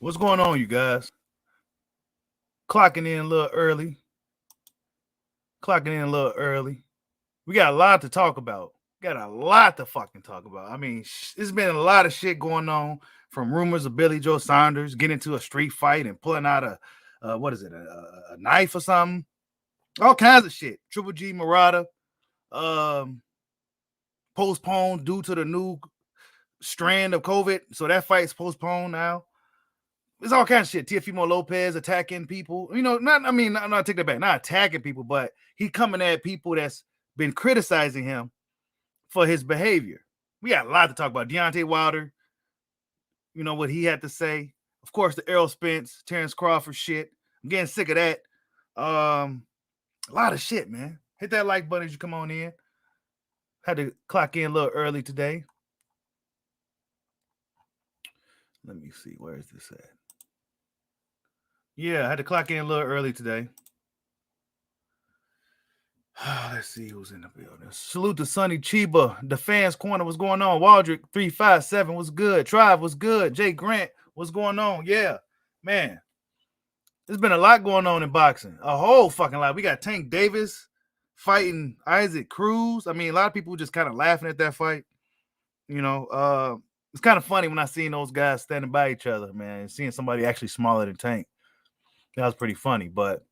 What's going on, you guys? Clocking in a little early. Clocking in a little early. We got a lot to talk about. Got a lot to fucking talk about. I mean, there's been a lot of shit going on, from rumors of Billy Joe Saunders getting into a street fight and pulling out a knife or something. All kinds of shit. Triple G Murata postponed due to the new strand of COVID. So that fight's postponed now. There's all kinds of shit. Teofimo Lopez attacking people. Not take that back. Not attacking people, but he coming at people that's been criticizing him for his behavior. We got a lot to talk about. Deontay Wilder, what he had to say. Of course, the Errol Spence, Terrence Crawford shit. I'm getting sick of that. A lot of shit, man. Hit that like button as you come on in. Had to clock in a little early today. Let me see. Where is this at? Yeah, I had to clock in a little early today. Let's see who's in the building. Salute to Sonny Chiba. The fans corner. What's going on? Waldrick 357. What's good? Tribe. What's good? Jay Grant. What's going on? Yeah, man. There's been a lot going on in boxing. A whole fucking lot. We got Tank Davis fighting Isaac Cruz. I mean, a lot of people just kind of laughing at that fight. It's kind of funny when I seen those guys standing by each other, man, and seeing somebody actually smaller than Tank. That was pretty funny, but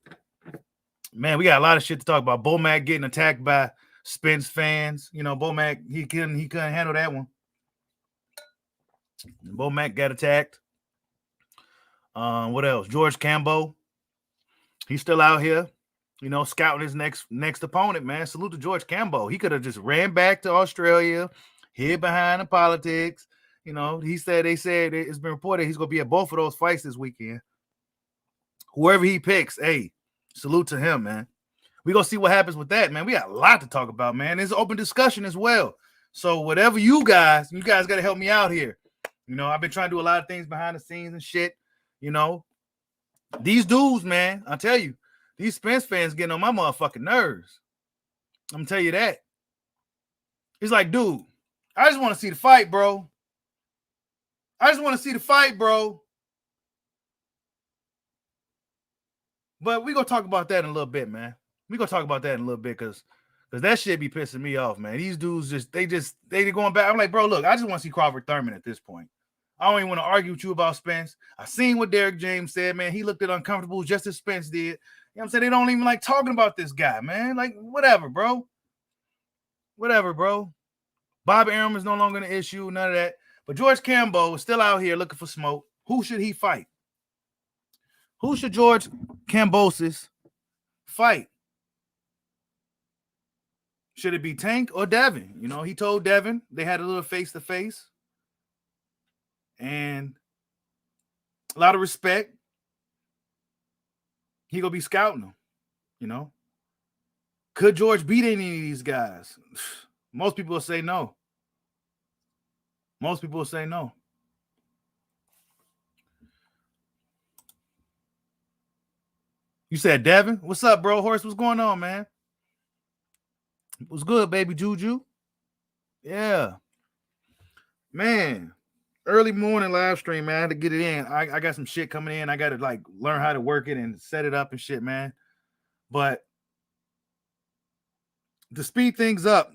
man, we got a lot of shit to talk about. Bomac getting attacked by Spence fans. Bomac, he couldn't handle that one. Bomac got attacked. What else? George Cambo. He's still out here, scouting his next opponent, man. Salute to George Cambo. He could have just ran back to Australia, hid behind the politics. They said it's been reported he's gonna be at both of those fights this weekend. Whoever he picks, hey, salute to him, man. We're going to see what happens with that, man. We got a lot to talk about, man. It's an open discussion as well. So whatever you guys got to help me out here. I've been trying to do a lot of things behind the scenes and shit. These dudes, man, I'll tell you, these Spence fans getting on my motherfucking nerves. I'm going to tell you that. It's like, dude, I just want to see the fight, bro. But we're going to talk about that in a little bit, man. We're going to talk about that in a little bit because that shit be pissing me off, man. These dudes they going back. I'm like, bro, look, I just want to see Crawford Thurman at this point. I don't even want to argue with you about Spence. I seen what Derek James said, man. He looked at uncomfortable just as Spence did. You know what I'm saying? They don't even like talking about this guy, man. Like, whatever, bro. Bob Arum is no longer an issue, none of that. But George Cambo is still out here looking for smoke. Who should he fight? Who should George Kambosos fight? Should it be Tank or Devin? He told Devin they had a little face-to-face. And a lot of respect. He gonna be scouting them, Could George beat any of these guys? Most people will say no. You said Devin? What's up, bro? Horace, what's going on, man? What's good, baby Juju? Yeah. Man, early morning live stream, man. I had to get it in. I got some shit coming in. I got to learn how to work it and set it up and shit, man. But to speed things up,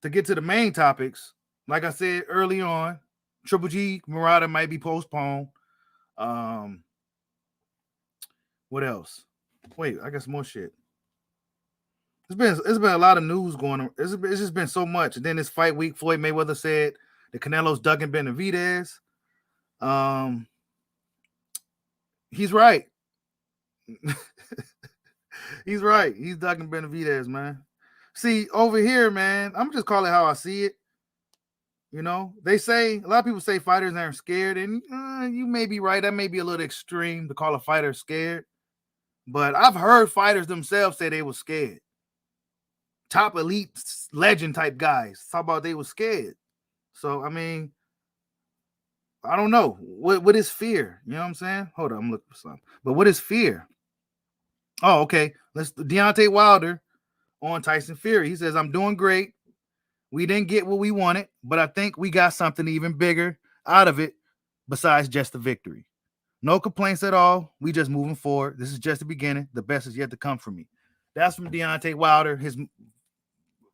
to get to the main topics, like I said early on, Triple G Murata might be postponed. What else? Wait, I got some more shit. It's been a lot of news going on. It's just been so much. And then this fight week, Floyd Mayweather said the Canelo's ducking Benavidez. He's right. He's right. He's ducking Benavidez, man. See, over here, man, I'm just calling it how I see it. They say, a lot of people say fighters aren't scared, and you may be right. That may be a little extreme to call a fighter scared. But I've heard fighters themselves say they were scared. Top elite legend type guys talk about they were scared. So, I mean, I don't know. What is fear? You know what I'm saying? Hold on, I'm looking for something. But what is fear? Oh, okay. Deontay Wilder on Tyson Fury. He says, I'm doing great. We didn't get what we wanted, but I think we got something even bigger out of it besides just the victory. No complaints at all. We just moving forward. This is just the beginning. The best is yet to come for me. That's from Deontay Wilder, his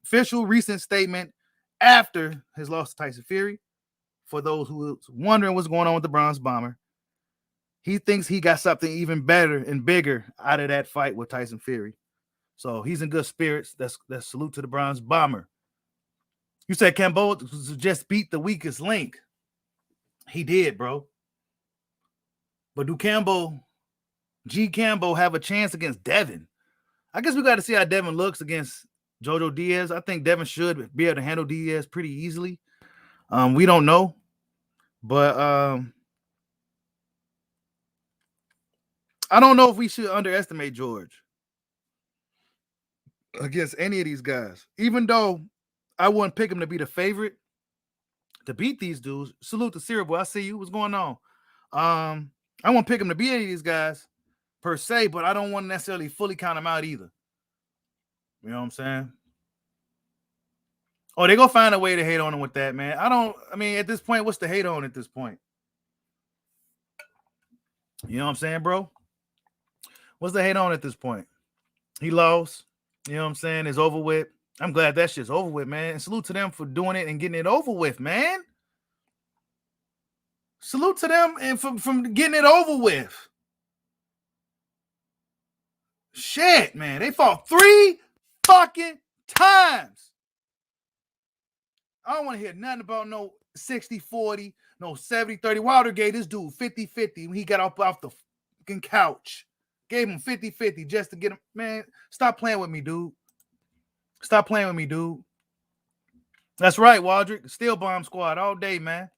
official recent statement after his loss to Tyson Fury. For those who was wondering what's going on with the Bronze Bomber, he thinks he got something even better and bigger out of that fight with Tyson Fury. So he's in good spirits. That's salute to the Bronze Bomber. You said Kambosos just beat the weakest link. He did, bro. But do G. Cambo have a chance against Devin? I guess we got to see how Devin looks against Jojo Diaz. I think Devin should be able to handle Diaz pretty easily. We don't know. But I don't know if we should underestimate George against any of these guys. Even though I wouldn't pick him to be the favorite to beat these dudes. Salute to Cerebral. I see you. What's going on? I won't pick him to beat any of these guys per se, but I don't want to necessarily fully count him out either. You know what I'm saying? Oh, they're going to find a way to hate on him with that, man. I mean, at this point, what's the hate on at this point? You know what I'm saying, bro? What's the hate on at this point? He lost. You know what I'm saying? It's over with. I'm glad that shit's over with, man. And salute to them for doing it and getting it over with, man. Salute to them and from getting it over with. Shit, man. They fought 3 fucking times. I don't want to hear nothing about no 60-40, no 70-30. Wilder gave this dude 50-50 when he got off the fucking couch. Gave him 50-50 just to get him. Man, stop playing with me, dude. Stop playing with me, dude. That's right, Waldrick. Steel Bomb Squad all day, man.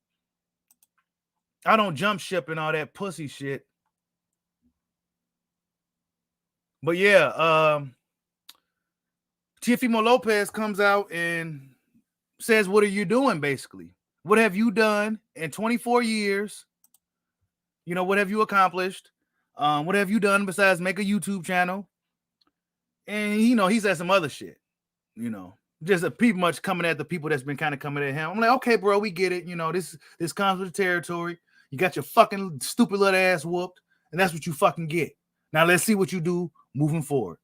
I don't jump ship and all that pussy shit. But yeah, Teofimo Lopez comes out and says, what are you doing, basically? What have you done in 24 years? You know, what have you accomplished? What have you done besides make a YouTube channel? And, you know, he said some other shit, you know, just pretty much coming at the people that's been kind of coming at him. I'm like, okay, bro, we get it. You know, this comes with the territory. You got your fucking stupid little ass whooped, and that's what you fucking get. Now let's see what you do moving forward.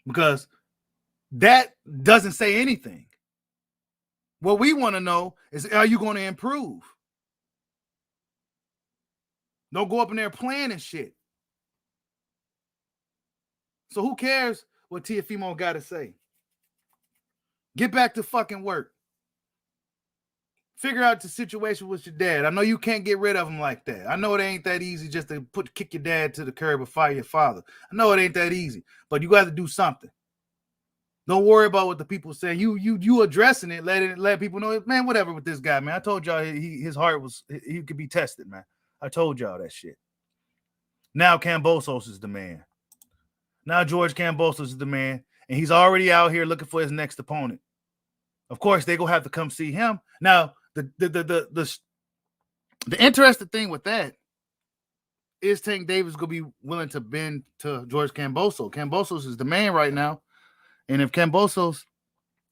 Because that doesn't say anything. What we want to know is, are you going to improve? Don't go up in there playing and shit. So who cares what Teofimo got to say? Get back to fucking work. Figure out the situation with your dad. I know you can't get rid of him like that. I know it ain't that easy just to kick your dad to the curb or fire your father. I know it ain't that easy, but you got to do something. Don't worry about what the people say. You addressing it, let people know, man, whatever with this guy, man. I told y'all his heart he could be tested, man. I told y'all that shit. Now Kambosos is the man. Now George Kambosos is the man, and he's already out here looking for his next opponent. Of course, they're gonna have to come see him. Now, the interesting thing with that is Tank Davis gonna be willing to bend to George Kambosos. Kambosos is the man right now, and if Kambosos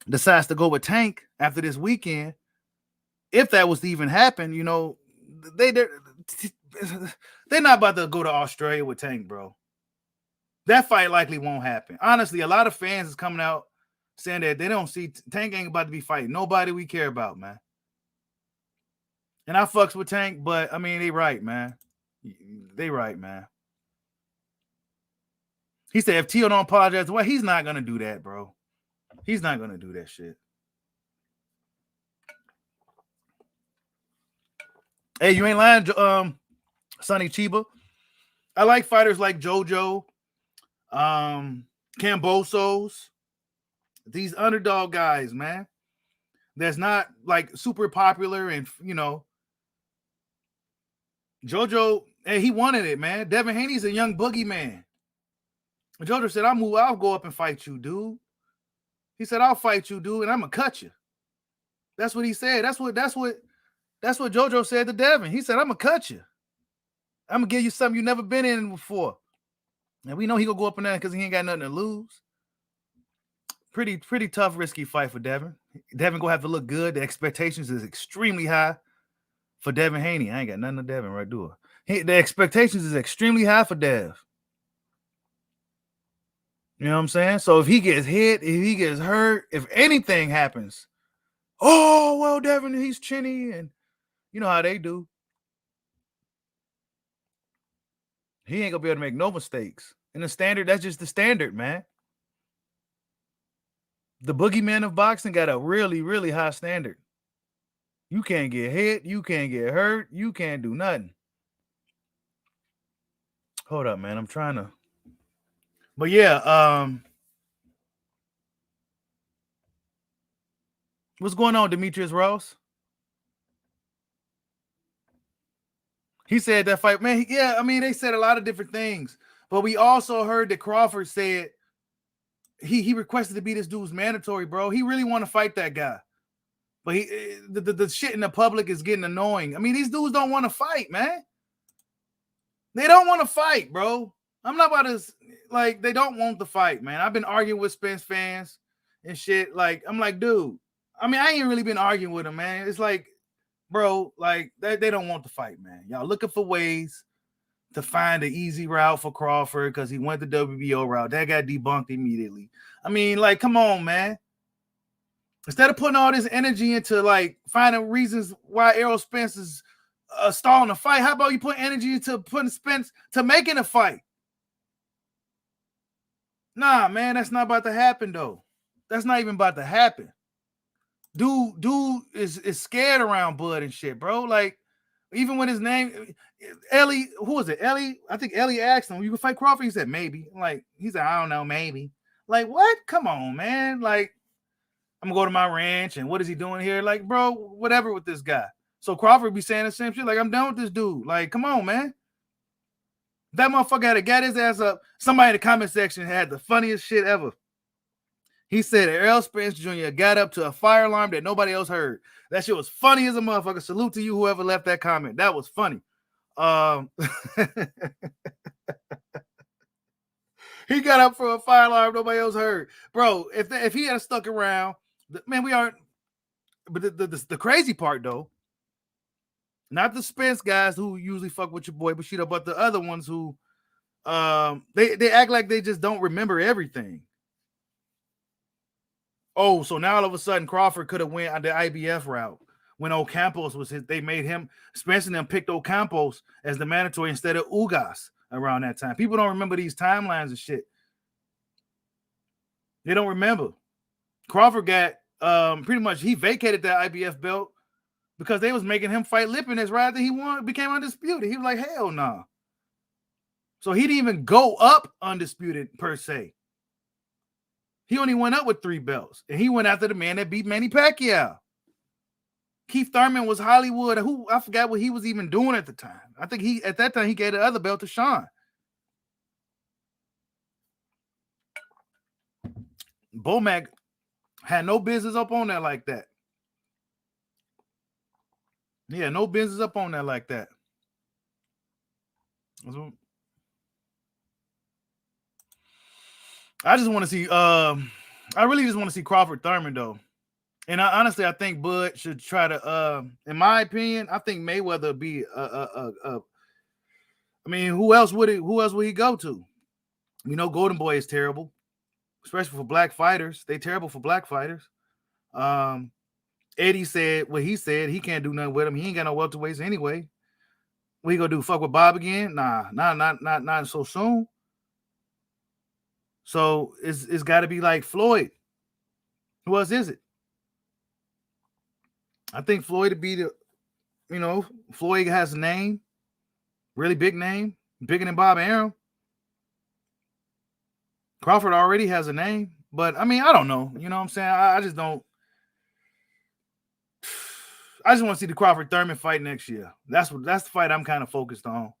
decides to go with Tank after this weekend, if that was to even happen, you know, they're not about to go to Australia with Tank, bro. That fight likely won't happen. Honestly, a lot of fans is coming out saying that they don't see Tank ain't about to be fighting nobody we care about, man. And I fucks with Tank, but I mean, they right, man. They right, man. He said if Teo don't apologize, well, he's not gonna do that, bro. He's not gonna do that shit. Hey, you ain't lying, Sonny Chiba. I like fighters like JoJo, Kambosos, these underdog guys, man. That's not like super popular, and you know, JoJo, hey, he wanted it, man. Devin Haney's a young boogeyman. JoJo said, I'll go up and fight you, dude. He said, I'll fight you, dude, and I'm gonna cut you. That's what he said. That's what JoJo said to Devin. He said, I'm gonna cut you. I'm gonna give you something you've never been in before. And we know he gonna go up in there because he ain't got nothing to lose. Pretty tough, risky fight for Devin. Devin gonna have to look good. The expectations is extremely high for Devin Haney. I ain't got nothing to Devin right do it. The expectations is extremely high for Dev. You know what I'm saying? So if he gets hit, if he gets hurt, if anything happens, oh, well, Devin, he's chinny, and you know how they do. He ain't gonna be able to make no mistakes. And the standard, that's just the standard, man. The boogeyman of boxing got a really, really high standard. You can't get hit, you can't get hurt, you can't do nothing. Hold up, man. I'm trying to. But yeah, what's going on, Demetrius Ross? He said that fight, man. Yeah, I mean, they said a lot of different things, but we also heard that Crawford said he requested to be this dude's mandatory, bro. He really want to fight that guy, but the shit in the public is getting annoying. I mean, these dudes don't want to fight, man. They don't want to fight, bro. I'm not about to, like, they don't want the fight, man. I've been arguing with Spence fans and shit. Like, I'm like, dude, I mean, I ain't really been arguing with them, man. It's like, bro, like, they don't want the fight, man. Y'all looking for ways to find an easy route for Crawford because he went the WBO route. That got debunked immediately. I mean, like, come on, man. Instead of putting all this energy into, like, finding reasons why Errol Spence is stalling a fight, how about you put energy into putting Spence to making a fight? Nah, man, that's not about to happen, though. That's not even about to happen. Dude is scared around Bud and shit, bro. Like, even when his name, Ellie, who was it? Ellie? I think Ellie asked him, you can fight Crawford? He said, maybe. Like, he said, I don't know, maybe. Like, what? Come on, man. Like, I'm going to go to my ranch, and what is he doing here? Like, bro, whatever with this guy. So Crawford be saying the same shit. Like, I'm done with this dude. Like, come on, man. That motherfucker had to get his ass up. Somebody in the comment section had the funniest shit ever. He said Errol Spence Jr. got up to a fire alarm that nobody else heard. That shit was funny as a motherfucker. Salute to you, whoever left that comment. That was funny. He got up for a fire alarm nobody else heard. Bro, if he had stuck around, man, we aren't. But the crazy part, though, not the Spence guys who usually fuck with your boy Bushido, but the other ones who they act like they just don't remember everything. Oh, so now all of a sudden Crawford could have went on the IBF route when Ocampos was his. They made him, Spence and them picked Ocampos as the mandatory instead of Ugas around that time. People don't remember these timelines and shit. They don't remember. Crawford got pretty much, he vacated that IBF belt because they was making him fight Lipinets right after he became undisputed. He was like, hell no. Nah. So he didn't even go up undisputed per se. He only went up with 3 belts, and he went after the man that beat Manny Pacquiao. Keith Thurman was Hollywood. Who, I forgot what he was even doing at the time. I think at that time he gave the other belt to Sean. Bomac had no business up on that like that. Yeah, no business up on that like that. I just want to see. I really just want to see Crawford Thurman, though. And honestly, I think Bud should try to. In my opinion, I think Mayweather would be. I mean, who else would he go to? You know, Golden Boy is terrible, especially for black fighters. They terrible for black fighters. Eddie said what he said. He can't do nothing with him. He ain't got no welterweights anyway. What he gonna do? Fuck with Bob again? Nah, not so soon. So it's got to be like Floyd. Who else is it? I think Floyd to be Floyd has a name, really big name, bigger than Bob Arum. Crawford already has a name, but I mean, I don't know. You know what I'm saying? I just don't. I just want to see the Crawford Thurman fight next year. That's the fight I'm kind of focused on.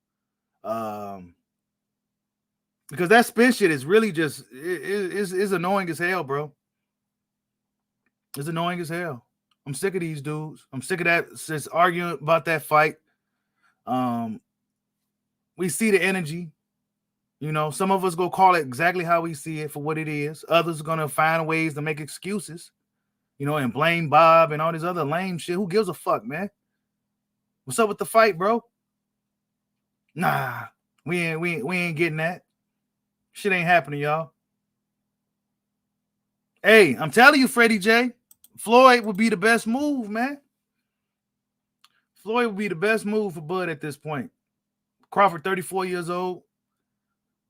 Because that spin shit is really just is annoying as hell, bro. It's annoying as hell. I'm sick of these dudes. I'm sick of that just arguing about that fight. We see the energy. You know, some of us go call it exactly how we see it for what it is. Others are gonna find ways to make excuses, you know, and blame Bob and all this other lame shit. Who gives a fuck, man? What's up with the fight, bro? Nah, we ain't getting that. Shit ain't happening, y'all. Hey, I'm telling you, Freddie J, Floyd would be the best move, man. Floyd would be the best move for Bud at this point. Crawford, 34 years old.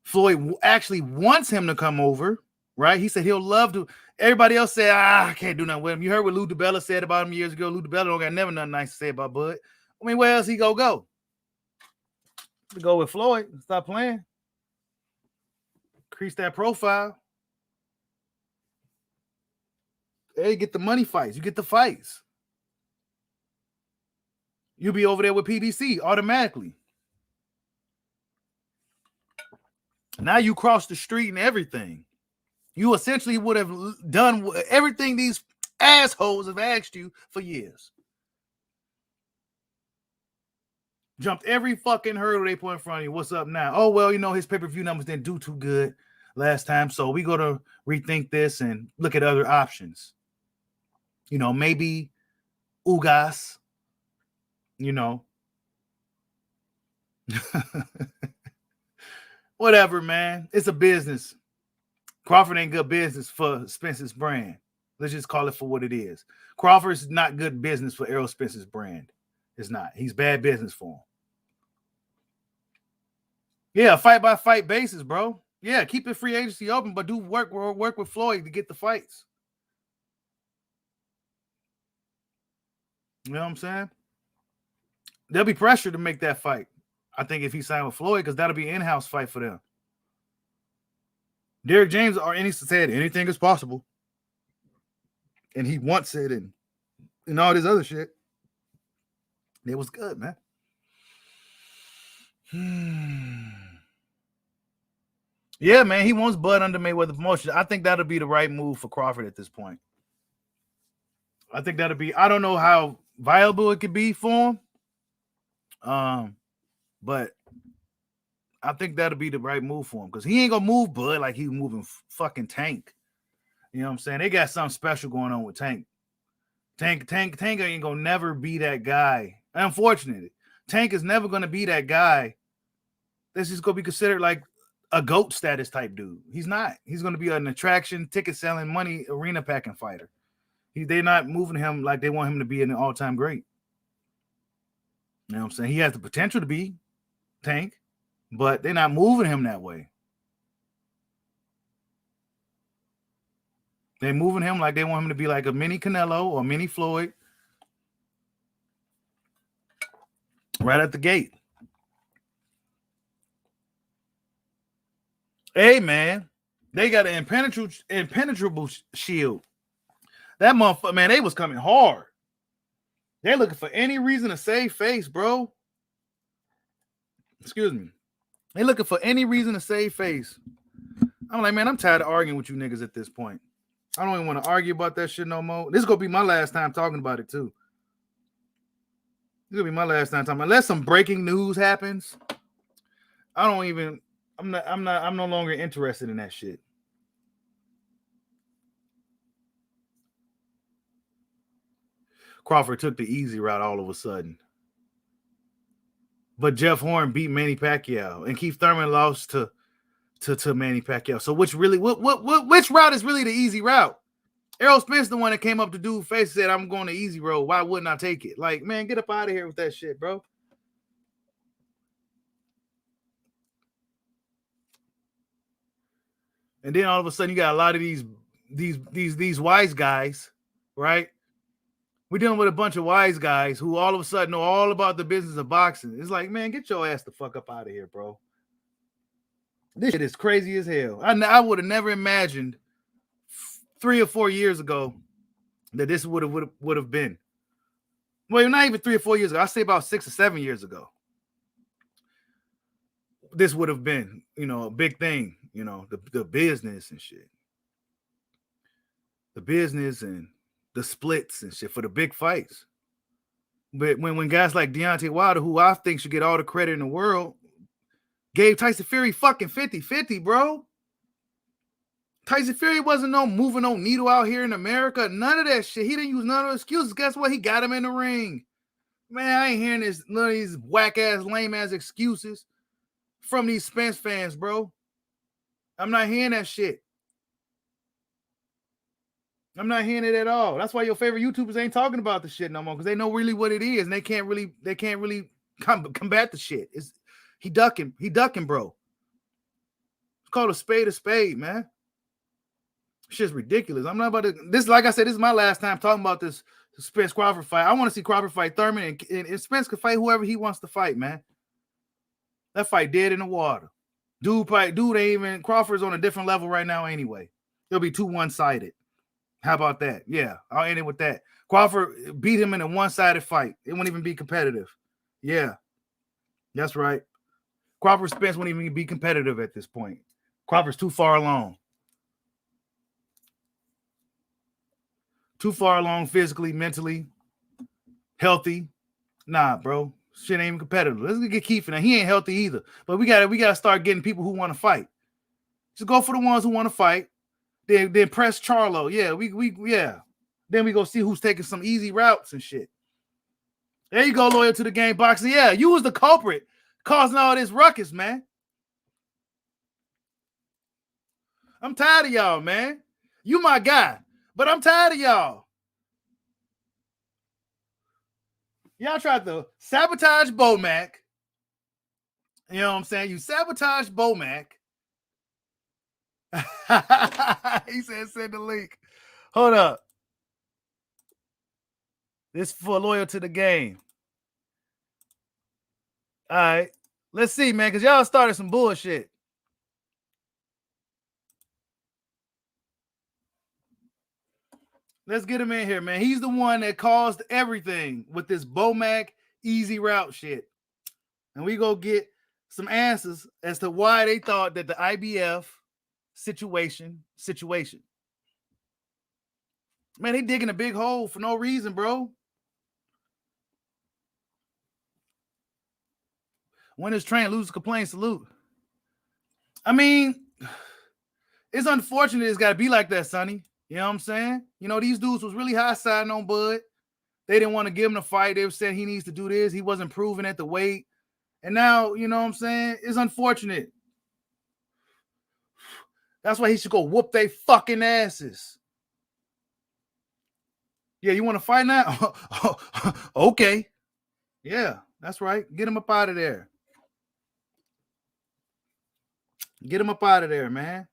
Floyd actually wants him to come over, right? He said he'll love to. Everybody else said, I can't do nothing with him. You heard what Lou DiBella said about him years ago. Lou DiBella don't got never nothing nice to say about Bud. I mean, where else he go? To go with Floyd. Stop playing. Increase that profile. Hey, get the money fights. You get the fights. You'll be over there with PBC automatically. Now you cross the street and everything. You essentially would have done everything these assholes have asked you for years. Jumped every fucking hurdle they put in front of you. What's up now? Oh, well, you know, his pay-per-view numbers didn't do too good last time, so we got to rethink this and look at other options. You know, maybe Ugas, you know. Whatever, man. It's a business. Crawford ain't good business for Spence's brand. Let's just call it for what it is. Crawford's not good business for Errol Spence's brand. It's not. He's bad business for him. Yeah, fight-by-fight basis, bro. Yeah, keep the free agency open, but do work with Floyd to get the fights. You know what I'm saying? There'll be pressure to make that fight. I think if he signed with Floyd, because that'll be an in-house fight for them. Derrick James said anything is possible. And he wants it and all this other shit. It was good, man. Yeah, man, he wants Bud under Mayweather promotion. I think that'll be the right move for Crawford at this point. I think that'll be, I don't know how viable it could be for him. But I think that'll be the right move for him because he ain't gonna move Bud like he's moving fucking Tank. You know what I'm saying? They got something special going on with Tank. Tank ain't gonna never be that guy. Unfortunately, Tank is never gonna be that guy that's just gonna be considered like a GOAT status type dude. He's not. He's gonna be an attraction, ticket selling, money, arena packing fighter. They're not moving him like they want him to be an all-time great. You know what I'm saying? He has the potential to be Tank, but they're not moving him that way. They're moving him like they want him to be like a mini Canelo or mini Floyd right at the gate. Hey, man, they got an impenetrable shield. That motherfucker, man, they was coming hard. They're looking for any reason to save face, bro. Excuse me. They're looking for any reason to save face. I'm like, man, I'm tired of arguing with you niggas at this point. I don't even want to argue about that shit no more. This is going to be my last time talking about it, too. This is going to be my last time talking. Unless some breaking news happens, I'm no longer interested in that shit. Crawford took the easy route all of a sudden. But Jeff Horn beat Manny Pacquiao and Keith Thurman lost to Manny Pacquiao. So which route is really the easy route? Errol Spence, the one that came up to dude face, said, I'm going the easy road. Why wouldn't I take it? Like, man, get up out of here with that shit, bro. And then all of a sudden you got a lot of these wise guys, right? We're dealing with a bunch of wise guys who all of a sudden know all about the business of boxing. It's like, man, get your ass the fuck up out of here, bro. This shit is crazy as hell. I would have never imagined 3 or 4 years ago that this would have been. Well, not even 3 or 4 years ago. I say about 6 or 7 years ago. This would have been, a big thing, the business and shit. The business and the splits and shit for the big fights. But when guys like Deontay Wilder, who I think should get all the credit in the world, gave Tyson Fury fucking 50-50, bro. Tyson Fury wasn't moving no needle out here in America. None of that shit. He didn't use none of the excuses. Guess what? He got him in the ring. Man, I ain't hearing none of these whack ass, lame ass excuses from these Spence fans, bro. I'm not hearing that shit. I'm not hearing it at all. That's why your favorite YouTubers ain't talking about the shit no more, because they know really what it is, and they can't really combat the shit. He ducking, bro. It's called a spade, man. Shit's ridiculous. I'm not about to. This, like I said, this is my last time talking about this Spence Crawford fight. I want to see Crawford fight Thurman, and Spence can fight whoever he wants to fight, man. That fight dead in the water. Dude ain't even. Crawford's on a different level right now anyway. It'll be too one-sided. How about that? Yeah, I'll end it with that. Crawford beat him in a one-sided fight. It wouldn't even be competitive. Yeah, that's right. Crawford Spence wouldn't even be competitive at this point. Crawford's too far along. Too far along physically, mentally, healthy. Nah, bro. Shit ain't even competitive. Let's get Keith in there. He ain't healthy either. But we gotta start getting people who want to fight. Just go for the ones who want to fight. Then press Charlo. Yeah. Then we go see who's taking some easy routes and shit. There you go, loyal to the game boxing. Yeah, you was the culprit causing all this ruckus, man. I'm tired of y'all, man. You my guy, but I'm tired of y'all. Y'all tried to sabotage Bomac. You know what I'm saying? You sabotage Bomac. He said send the link. Hold up. This for loyal to the game. All right. Let's see, man, because y'all started some bullshit. Let's get him in here, man. He's the one that caused everything with this Bomac easy route shit. And we go get some answers as to why they thought that the IBF situation. Man, they digging a big hole for no reason, bro. Winners train, losers complain, salute. I mean, it's unfortunate it's got to be like that, Sonny. You know what I'm saying? You know, these dudes was really high siding on Bud. They didn't want to give him the fight. They were saying he needs to do this. He wasn't proving at the weight. And now, you know what I'm saying? It's unfortunate. That's why he should go whoop they fucking asses. Yeah, you want to fight now? Okay. Yeah, that's right. Get him up out of there. Get him up out of there, man.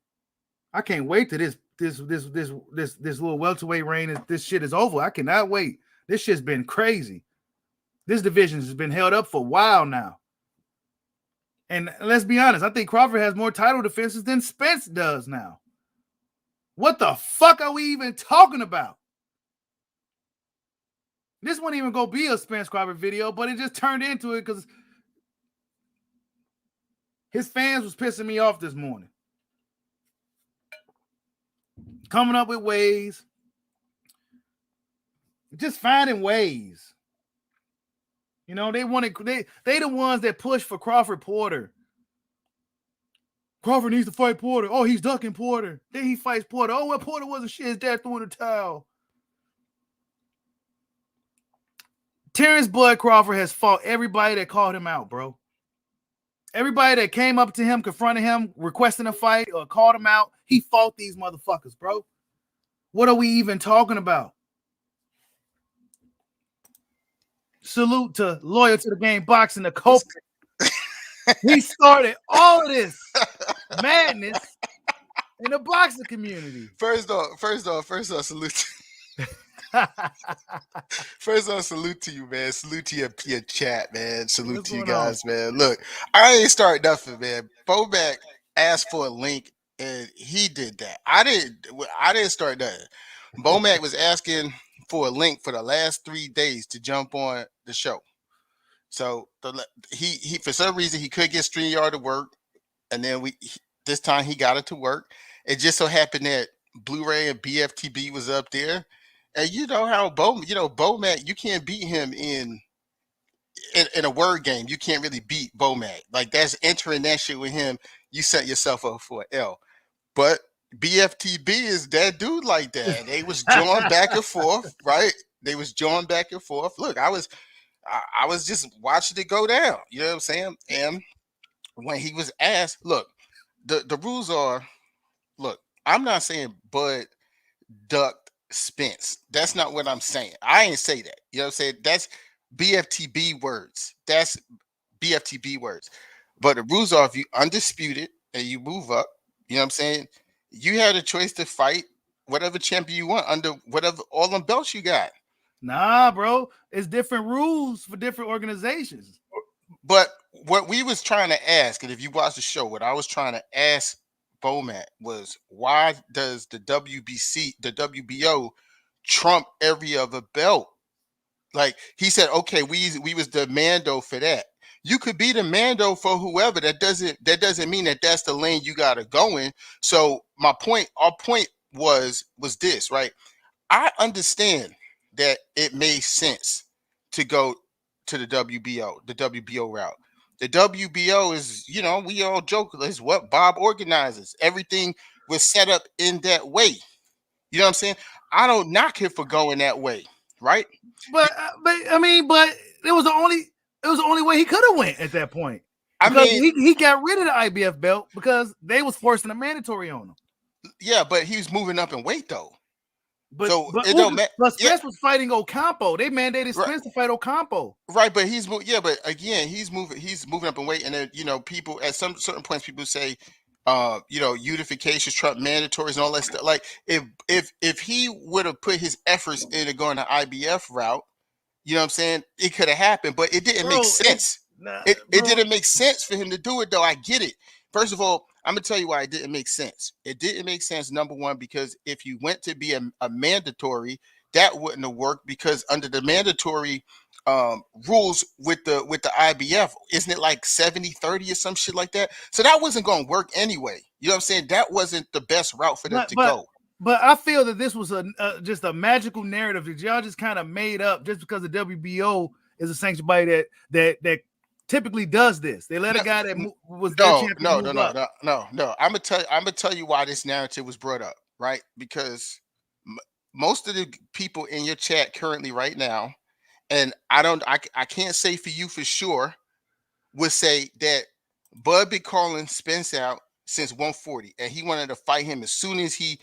I can't wait till this little welterweight reign. This shit is over. I cannot wait. This shit's been crazy. This division has been held up for a while now. And let's be honest, I think Crawford has more title defenses than Spence does now. What the fuck are we even talking about? This wouldn't even go be a Spence Crawford video, but it just turned into it because his fans was pissing me off this morning. Coming up with ways. Just finding ways. You know, they the ones that push for Crawford Porter. Crawford needs to fight Porter. Oh, he's ducking Porter. Then he fights Porter. Oh, well, Porter wasn't shit. His dad threw in the towel. Terrence Bud Crawford has fought everybody that called him out, bro. Everybody that came up to him, confronted him, requesting a fight, or called him out, he fought these motherfuckers, bro. What are we even talking about? Salute to loyal to the game boxing, the culprit. He started all of this madness in the boxing community. First off, salute. First off, salute to you, man. Salute to your chat, man. Salute to you guys, man. Look, I ain't start nothing, man. Bomac asked for a link, and he did that. I didn't start nothing. Bomac was asking for a link for the last 3 days to jump on the show. So he for some reason he could get StreamYard to work, and then this time he got it to work. It just so happened that Blu-ray and BFTB was up there. And you know how Bomac, you can't beat him in a word game. You can't really beat Bomac. Like, that's entering that shit with him. You set yourself up for an L. But BFTB is that dude like that. They was jawing back and forth, right? They was jawing back and forth. Look, I was I was just watching it go down. You know what I'm saying? And when he was asked, look, the rules are, look, I'm not saying Bud ducked Spence. That's not what I'm saying. I ain't say that. You know what I'm saying? That's BFTB words. That's BFTB words. But the rules are if you undisputed and you move up, you know what I'm saying? You had a choice to fight whatever champion you want under whatever all them belts you got. Nah, bro. It's different rules for different organizations. But what we was trying to ask, and if you watch the show, what I was trying to ask Bomat was why does the WBO trump every other belt? Like he said, okay, we was the Mando for that. You could be the Mando for whoever. That doesn't mean that that's the lane you gotta go in. So our point was this, right? I understand that it made sense to go to the WBO route. The WBO is, we all joke, is what Bob organizes. Everything was set up in that way. You know what I'm saying? I don't knock him for going that way, right? But it was the only way he could have went at that point. Because he got rid of the IBF belt because they was forcing a mandatory on him. Yeah, but he was moving up in weight though. But Spence was fighting Ocampo. They mandated Spence to fight Ocampo. Right, but but again, he's moving up in weight, and then people at some certain points people say, unification, Trump mandatories, and all that stuff. Like if he would have put his efforts into going the IBF route, you know what I'm saying, it could have happened, but it didn't make sense. It didn't make sense for him to do it though. I get it. First of all, I'm gonna tell you why it didn't make sense. It didn't make sense, number one, because if you went to be a mandatory, that wouldn't have worked because under the mandatory rules with the IBF, isn't it like 70-30 or some shit like that? So that wasn't going to work anyway. You know what I'm saying? That wasn't the best route for them to go. But I feel that this was just a magical narrative that y'all just kind of made up just because the WBO is a sanctioned body that typically does this. They let a guy that was their champion move up. No. I'm gonna tell you why this narrative was brought up, right? Because most of the people in your chat currently right now, and I can't say for you for sure, would say that Bud been calling Spence out since 140, and he wanted to fight him as soon as he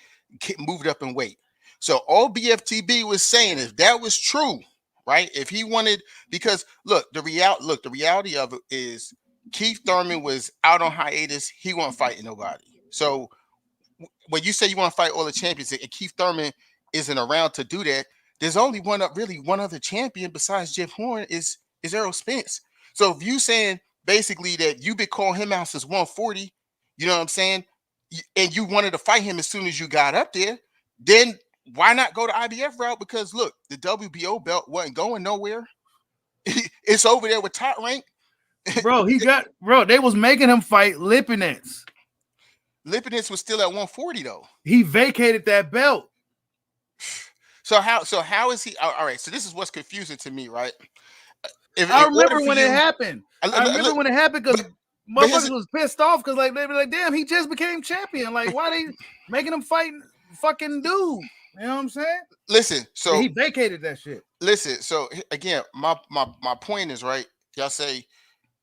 moved up in weight. So all BFTB was saying, if that was true, right? If he wanted, because look, the reality of it is Keith Thurman was out on hiatus. He wasn't fighting nobody. So when you say you want to fight all the champions, and Keith Thurman isn't around to do that, there's only one other champion besides Jeff Horn is Errol Spence. So if you saying basically that you been calling him out since 140, you know what I'm saying, and you wanted to fight him as soon as you got up there, then why not go to IBF route? Because look, the WBO belt wasn't going nowhere. It's over there with Top Rank. They was making him fight Lipinets. Lipinets was still at 140 though. He vacated that belt. So how is he? All right. So this is what's confusing to me, right? I remember when it happened because motherfuckers was pissed off because they were like, damn, he just became champion. Like, why they making him fight fucking dude? You know what I'm saying? Listen, so he vacated that shit. Listen, so again, my point is, right, y'all say,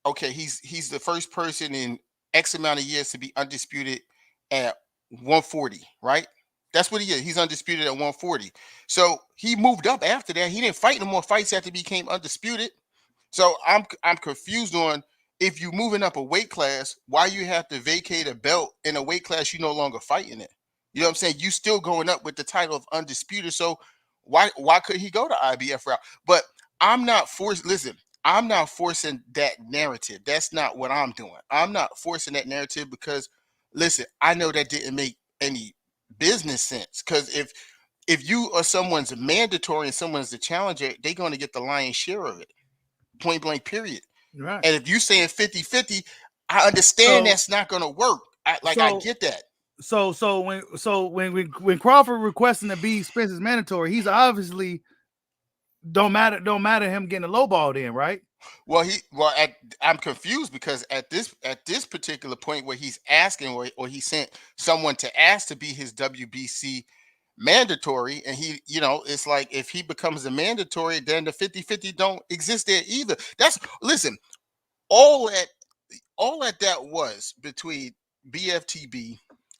okay, he's the first person in X amount of years to be undisputed at 140, right? That's what he is. He's undisputed at 140. So he moved up after that. He didn't fight no more fights after he became undisputed. So I'm confused on, if you moving up a weight class, why you have to vacate a belt in a weight class you no longer fighting it? You know what I'm saying? You still going up with the title of undisputed. So why could he go to IBF route? But I'm not forced. Listen, I'm not forcing that narrative. That's not what I'm doing. I'm not forcing that narrative because, listen, I know that didn't make any business sense. Because if you are someone's mandatory and someone's the challenger, they're going to get the lion's share of it. Point blank, period. Right. And if you're saying 50-50, I understand that's not going to work. I get that. So when Crawford requesting to be Spence's mandatory, he's obviously don't matter him getting a low ball in, right? Well, I'm confused because at this particular point where he's asking or he sent someone to ask to be his WBC mandatory, and he, it's like if he becomes a mandatory, then the 50-50 don't exist there either. That's listen, all that was between BFTB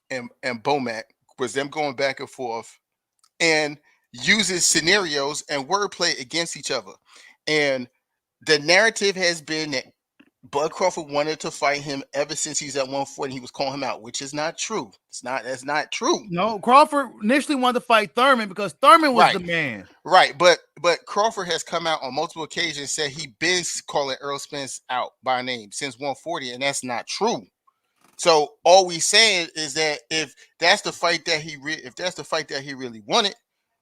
and Bomac was them going back and forth and uses scenarios and wordplay against each other. And the narrative has been that Bud Crawford wanted to fight him ever since he's at 140. He was calling him out, which is not true. That's not true. No, Crawford initially wanted to fight Thurman because Thurman was the man. Right, but Crawford has come out on multiple occasions and said he been calling Errol Spence out by name since 140, and that's not true. So all we saying is that if that's the fight that he really wanted,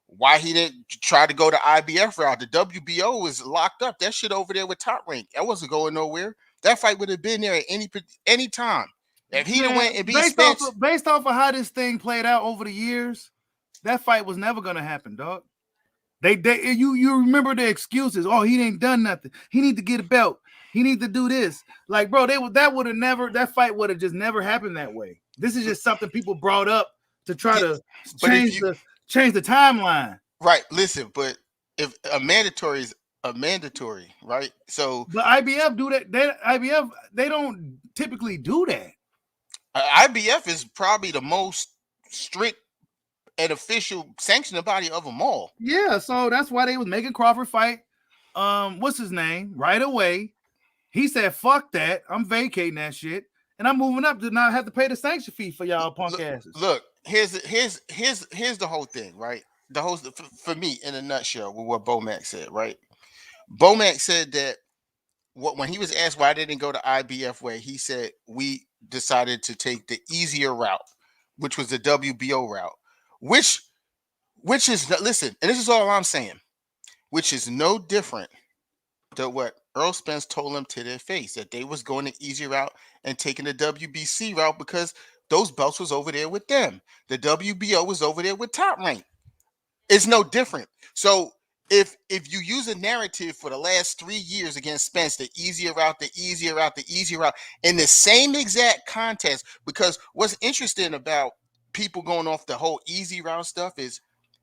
why he didn't try to go the IBF route? The WBO was locked up. That shit over there with Top Rank. That wasn't going nowhere. That fight would have been there at any time. If he went and beat Spence, based off of how this thing played out over the years, that fight was never gonna happen, dog. You remember the excuses? Oh, he ain't done nothing. He need to get a belt. He need to do this. Like, bro, that fight would have just never happened that way. This is just something people brought up to try to change the timeline. Right. Listen, but if a mandatory is a mandatory, right? So but IBF do that. They don't typically do that. IBF is probably the most strict and official sanctioning body of them all. Yeah, so that's why they was making Crawford fight. What's his name? Right away. He said, "Fuck that! I'm vacating that shit, and I'm moving up to not have to pay the sanction fee for y'all punk asses." Look, here's the whole thing, right? The whole for me in a nutshell with what Bomac said, right? Bomac said that when he was asked why they didn't go to IBF way, he said we decided to take the easier route, which was the WBO route, which is listen, and this is all I'm saying, which is no different than what Earl Spence told them to their face, that they was going the easy route and taking the WBC route because those belts was over there with them. The WBO was over there with Top Rank. It's no different. So if you use a narrative for the last 3 years against Spence, the easier route, in the same exact contest, because what's interesting about people going off the whole easy route stuff is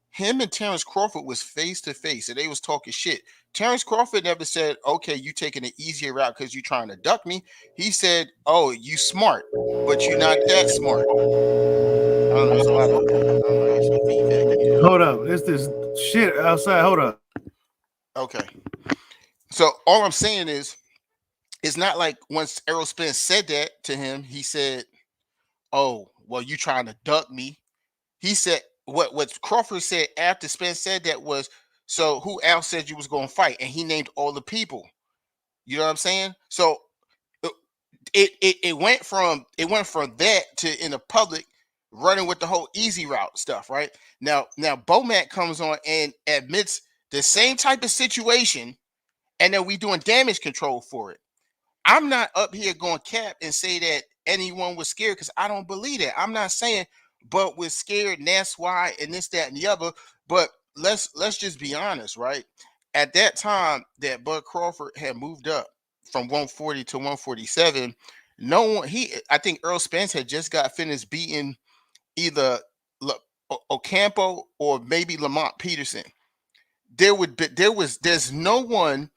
him and Terrence Crawford was face to face, and they was talking shit. Terrence Crawford never said, "Okay, you taking the easier route because you trying to duck me." He said, "Oh, you smart, but you're not that smart." I don't know. There's a lot of feedback. Hold up, it's this shit outside. Hold up. Okay. So all I'm saying is, it's not like once Errol Spence said that to him, he said, "Oh, well, you trying to duck me." He said what Crawford said after Spence said that was, "So who else said you was going to fight?" And he named all the people. You know what I'm saying? So it went from that to in the public running with the whole easy route stuff, right? Now Bomac comes on and admits the same type of situation, and then we doing damage control for it. I'm not up here going cap and say that anyone was scared, because I don't believe that. I'm not saying but was scared and that's why and this, that, and the other. But let's just be honest, right? At that time that Bud Crawford had moved up from 140 to 147, I think Earl Spence had just got finished beating either Ocampo or maybe Lamont Peterson. There's no one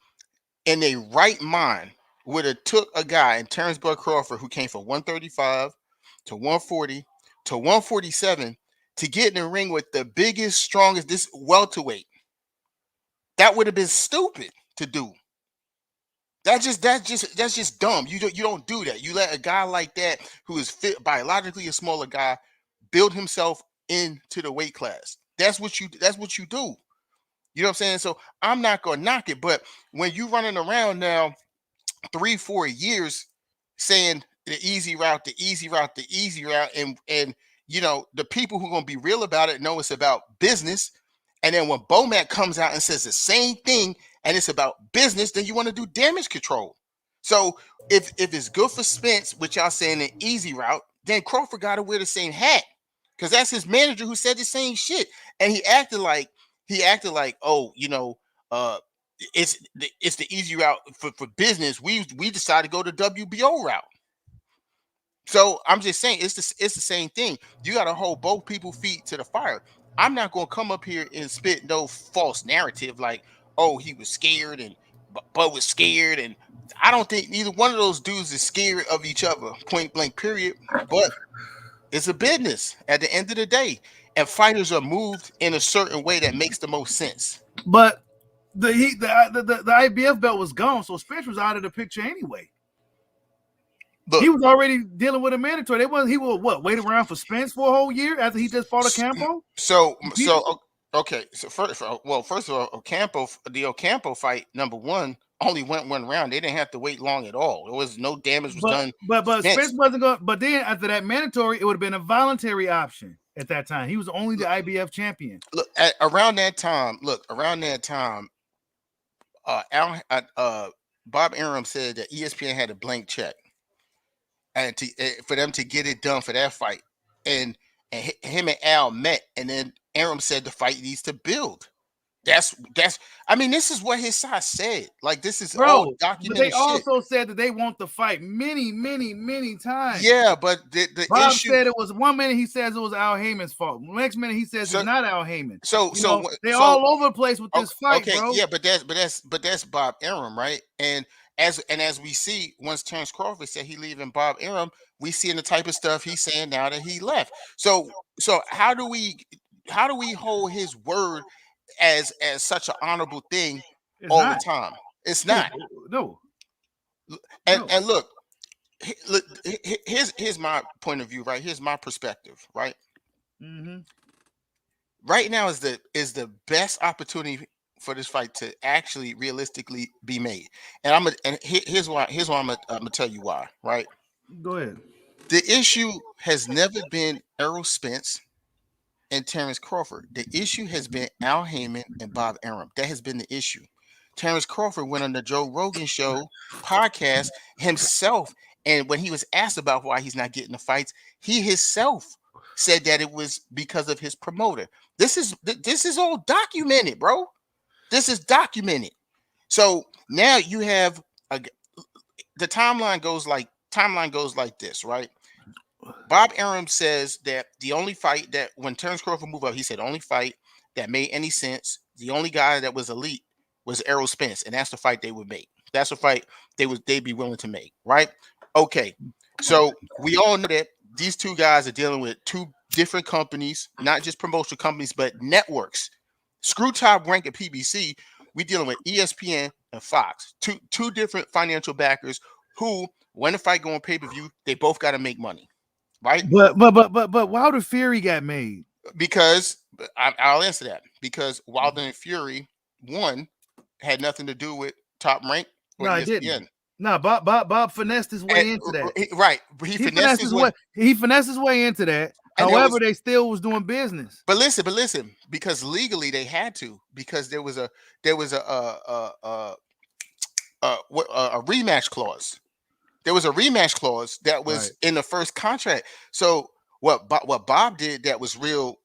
in a right mind would have took a guy in Terrence Bud Crawford who came from 135 to 140 to 147 to get in the ring with the biggest, strongest, this welterweight. That would have been stupid to do. That's just dumb. You don't do that. You let a guy like that, who is fit biologically a smaller guy, build himself into the weight class. That's what you do. You know what I'm saying? So I'm not gonna knock it, but when you running around now 3-4 years saying the easy route, and you know the people who are gonna be real about it know it's about business, and then when Bomac comes out and says the same thing and it's about business, then you want to do damage control. So if it's good for Spence, which y'all saying an easy route, then Crawford got to wear the same hat, because that's his manager who said the same shit, and he acted like, oh, you know, it's the easy route for business. We decided to go the WBO route. So I'm just saying it's the same thing. You got to hold both people's feet to the fire. I'm not gonna come up here and spit no false narrative like, oh, he was scared and Bud was scared, and I don't think neither one of those dudes is scared of each other, point blank, period. But it's a business at the end of the day, and fighters are moved in a certain way that makes the most sense. But the IBF belt was gone, so Spence was out of the picture anyway. Look, he was already dealing with a mandatory. He will wait around for Spence for a whole year after he just fought Ocampo? Okay. So first of all, the Ocampo fight number one only went one round. They didn't have to wait long at all. There was no damage was done. But Spence wasn't going. But then after that mandatory, it would have been a voluntary option at that time. He was only the IBF champion. Look, around that time, Bob Arum said that ESPN had a blank check, and for them to get it done for that fight, and him and Al met, and then Arum said the fight needs to build. That's. I mean, this is what his side said. Like, this is all documented. But they also said that they want the fight many times. Yeah, but the Bob issue said it was 1 minute he says it was Al Heyman's fault. Next minute he says it's not Al Heyman. So they're all over the place with this fight, okay, bro. Yeah, but that's Bob Arum, right? And as we see, once Terrence Crawford said he leaving Bob Arum, we see in the type of stuff he's saying now that he left. So how do we hold his word as such an honorable thing the time? It's not. No. And look, here's my point of view, right? Here's my perspective, right? Mm-hmm. Right now is the best opportunity for this fight to actually realistically be made. And here's why I'm gonna tell you why, right? Go ahead. The issue has never been Errol Spence and Terrence Crawford. The issue has been Al Heyman and Bob Arum. That has been the issue. Terrence Crawford went on the Joe Rogan show podcast himself, and when he was asked about why he's not getting the fights, he himself said that it was because of his promoter. This is all documented, bro. This is documented. So now you have the timeline goes like this, right? Bob Arum says that the only fight that when Terrence Crawford moved up, he said the only fight that made any sense, the only guy that was elite was Errol Spence, and that's the fight they would make. That's the fight they'd be willing to make, right? Okay, so we all know that these two guys are dealing with two different companies, not just promotional companies, but networks. Screw Top Rank and PBC, we dealing with ESPN and Fox, two different financial backers who, when the fight go on pay-per-view, they both got to make money, right? But Wilder Fury got made because I'll answer that because Wilder and Fury one had nothing to do with Top Rank or ESPN. It didn't. No, Bob finessed his way into that. Right, he finessed his way. He finessed his way into that. However, they still was doing business. But listen, because legally they had to, because there was a rematch clause. There was a rematch clause that was in the first contract. So what Bob did that was real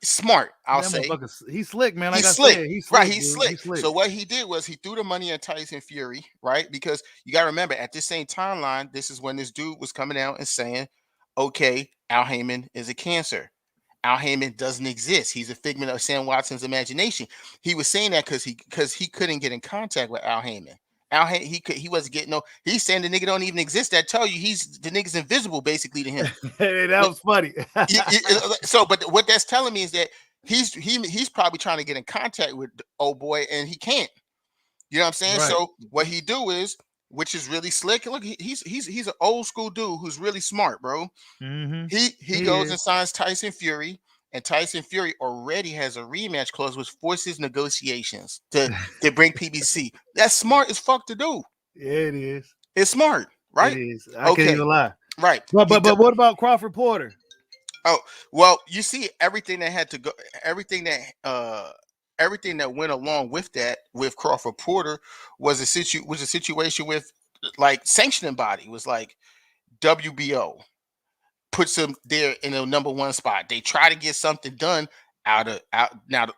smart, I'll say. He's slick, man. Like he's slick. He's slick. So what he did was he threw the money at Tyson Fury, right? Because you got to remember, at this same timeline, this is when this dude was coming out and saying, okay, Al Heyman is a cancer. Al Heyman doesn't exist. He's a figment of Sam Watson's imagination. He was saying that because he couldn't get in contact with Al Heyman. He wasn't getting no. He's saying the nigga don't even exist. That tell you the nigga's invisible basically to him. That was funny. So, but what that's telling me is that he's probably trying to get in contact with the old boy and he can't. You know what I'm saying? Right. So what he do is, which is really slick. Look, he's an old school dude who's really smart, bro. Mm-hmm. He goes and signs Tyson Fury. And Tyson Fury already has a rematch clause, which forces negotiations to bring PBC. That's smart as fuck to do. Yeah, it is. It's smart, right? It is. I can't even lie. Right. But what about Crawford Porter? Oh, well, you see everything that had to go, everything that went along with that with Crawford Porter was a situation with like sanctioning body was like WBO. Puts them there in a number one spot. They try to get something done out. Now,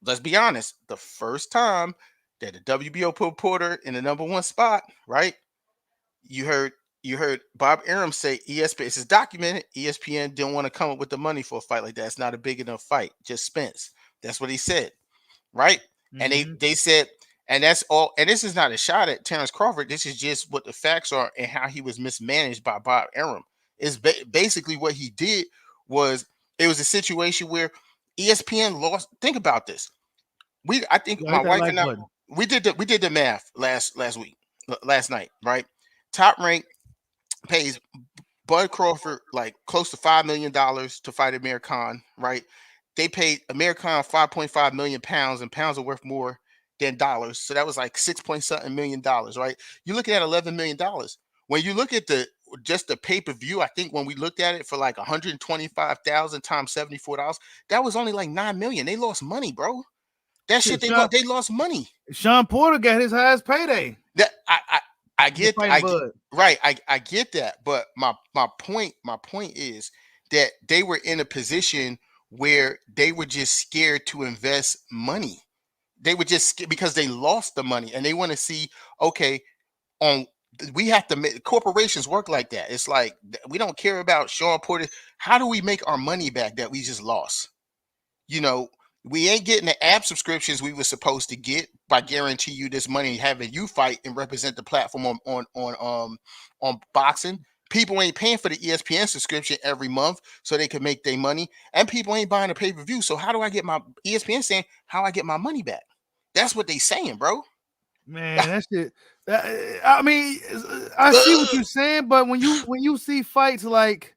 let's be honest. The first time that the WBO put Porter in the number one spot, right? You heard you heard Bob Arum say ESPN. This is documented. ESPN didn't want to come up with the money for a fight like that. It's not a big enough fight. Just Spence. That's what he said, right? And they said, and that's all. And this is not a shot at Terrence Crawford. This is just what the facts are and how he was mismanaged by Bob Arum. Is basically what he did was it was a situation where ESPN lost. Think about this. I think my wife and I we did the math last night, right? Top Rank pays Bud Crawford like close to $5 million to fight Amir Khan, right? They paid Amir Khan 5.5 million pounds, and pounds are worth more than dollars. So that was like $6 million, right? You're looking at $11 million. When you look at just the pay-per-view, I think when we looked at it for like 125,000 times $74, that was only like $9 million. They lost money, bro. That shit, they lost money. Sean Porter got his highest payday. That I get that, but my point is that they were in a position where they were just scared to invest money. They were just because they lost the money, and they want to see, okay, we have to make corporations work like that. It's like we don't care about Sean Porter. How do we make our money back that we just lost? You know, we ain't getting the app subscriptions we were supposed to get by guarantee you this money, having you fight and represent the platform on boxing. People ain't paying for the ESPN subscription every month so they can make their money, and people ain't buying a pay-per-view. So how do I get my ESPN saying how I get my money back? That's what they saying, bro. Man, that shit. I mean, I see what you're saying, but when you see fights like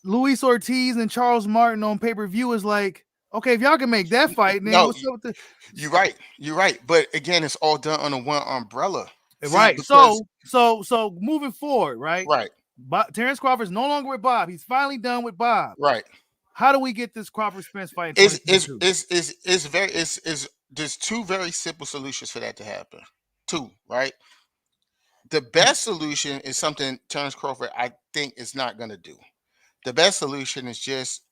Luis Ortiz and Charles Martin on pay-per-view, is like, okay, if y'all can make that fight, then what's up with the? You're right. But again, it's all done under one umbrella, right? Because... So moving forward, right? Right. Terrence Crawford's no longer with Bob. He's finally done with Bob. Right. How do we get this Crawford Spence fight? There's two very simple solutions for that to happen. Two, right? The best solution is something Terrence Crawford, I think, is not going to do. The best solution is just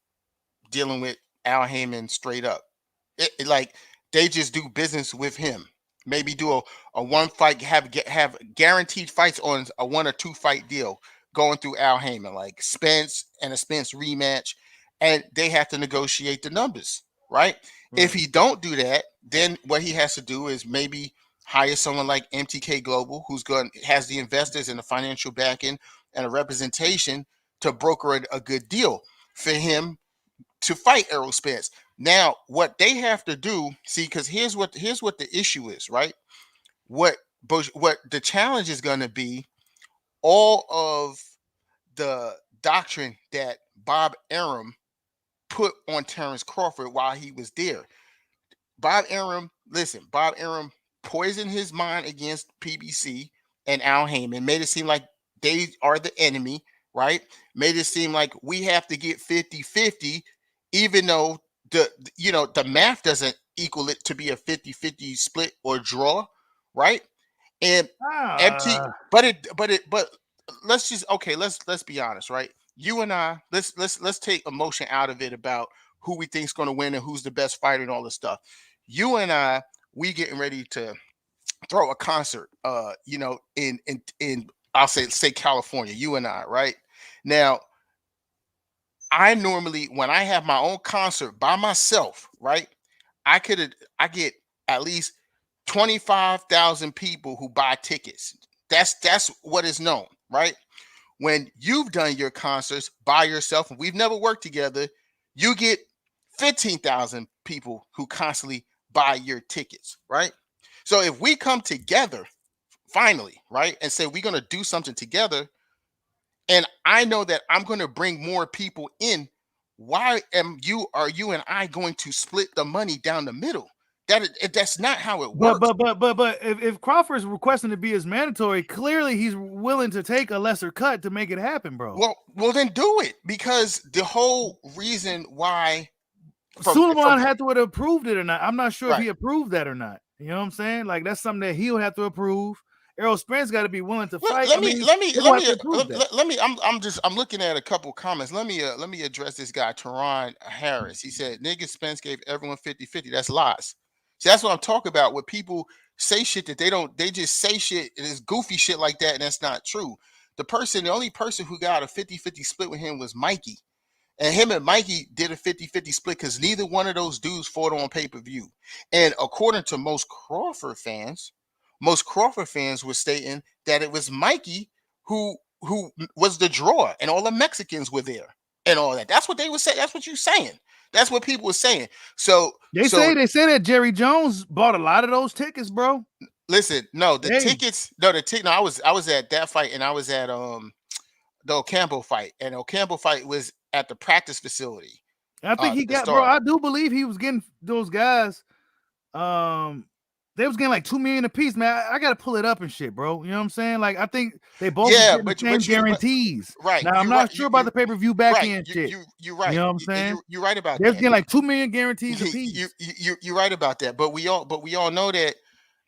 dealing with Al Heyman straight up. Like they just do business with him. Maybe do a one fight, have guaranteed fights on a 1 or 2 fight deal going through Al Heyman, like Spence and a Spence rematch, and they have to negotiate the numbers, right? If he don't do that, then what he has to do is maybe hire someone like MTK Global, has the investors and the financial backing and a representation to broker a good deal for him to fight Errol Spence. Now, what they have to do, see, because here's what the issue is, right? What the challenge is going to be, all of the doctrine that Bob Arum put on Terrence Crawford while he was there. Bob Arum poisoned his mind against PBC and Al Heyman, made it seem like they are the enemy, right? Made it seem like we have to get 50-50, even though the math doesn't equal it to be a 50-50 split or draw, right? And but let's be honest, right? You and I, let's take emotion out of it about who we think's going to win and who's the best fighter and all this stuff. You and I, we getting ready to throw a concert, in I'll say California. You and I, right now. I normally, when I have my own concert by myself, right, I get at least 25,000 people who buy tickets. That's what is known, right? When you've done your concerts by yourself and we've never worked together, you get 15,000 people who constantly buy your tickets, right? So if we come together finally, right, and say we're going to do something together, and I know that I'm going to bring more people in, why are you and I going to split the money down the middle? That's not how it works. But if Crawford's requesting to be as mandatory, clearly he's willing to take a lesser cut to make it happen, bro. Well, then do it, because the whole reason why Suleiman had to have approved it or not. I'm not sure if he approved that or not. You know what I'm saying? Like that's something that he'll have to approve. Errol Spence got to be willing to fight. I'm looking at a couple comments. Let me address this guy, Teron Harris. He said, "Nigga, Spence gave everyone 50-50. That's lies." See, that's what I'm talking about. Where people say shit that they just say shit, and it's goofy shit like that, and that's not true. The only person who got a 50-50 split with him was Mikey. And him and Mikey did a 50-50 split because neither one of those dudes fought on pay-per-view. And according to most Crawford fans were stating that it was Mikey who was the draw, and all the Mexicans were there and all that. That's what they were saying. That's what you're saying. That's what people were saying. So they say that Jerry Jones bought a lot of those tickets, bro. Listen, no, tickets. No, I was at that fight, and I was at the Ocampo fight, and Ocampo fight was at the practice facility. I think he got, bro. I do believe he was getting those guys. They was getting like $2 million a piece, man. I gotta pull it up and shit, bro. You know what I'm saying? Like, I think they both get the same guarantees. Right. Now I'm not sure about the pay-per-view back end shit. You're right. You know what I'm saying? You're right about They're that. getting like $2 million guarantees a piece. You're right about that. But we all know that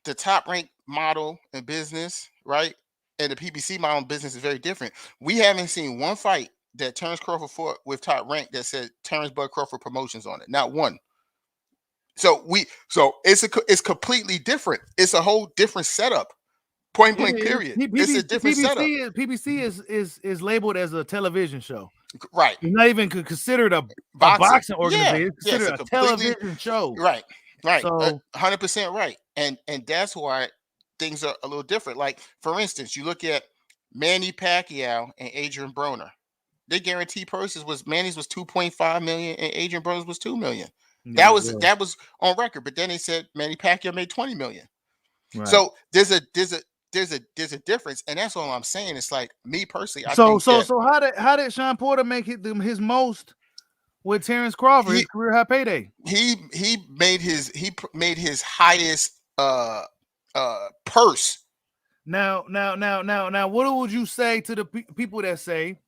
the top ranked model in business, right, and the PBC model in business is very different. We haven't seen one fight that Terrence Crawford fought with top rank that said Terrence Bud Crawford Promotions on it. Not one. So it's completely different. It's a whole different setup. Point blank period. It's a different setup. PBC is labeled as a television show. Right. It's not even considered a boxing organization. It's considered a television show. Right. So 100% right. And that's why things are a little different. Like, for instance, you look at Manny Pacquiao and Adrian Broner. Their guarantee purses was Manny's was 2.5 million and Adrian Broner's was 2 million. That was on record, but then they said Manny Pacquiao made 20 million. Right. So there's a difference, and that's all I'm saying. It's like, me personally. So how did Sean Porter make his most with Terrence Crawford, his career high payday? He made his highest purse. Now, what would you say to the people that say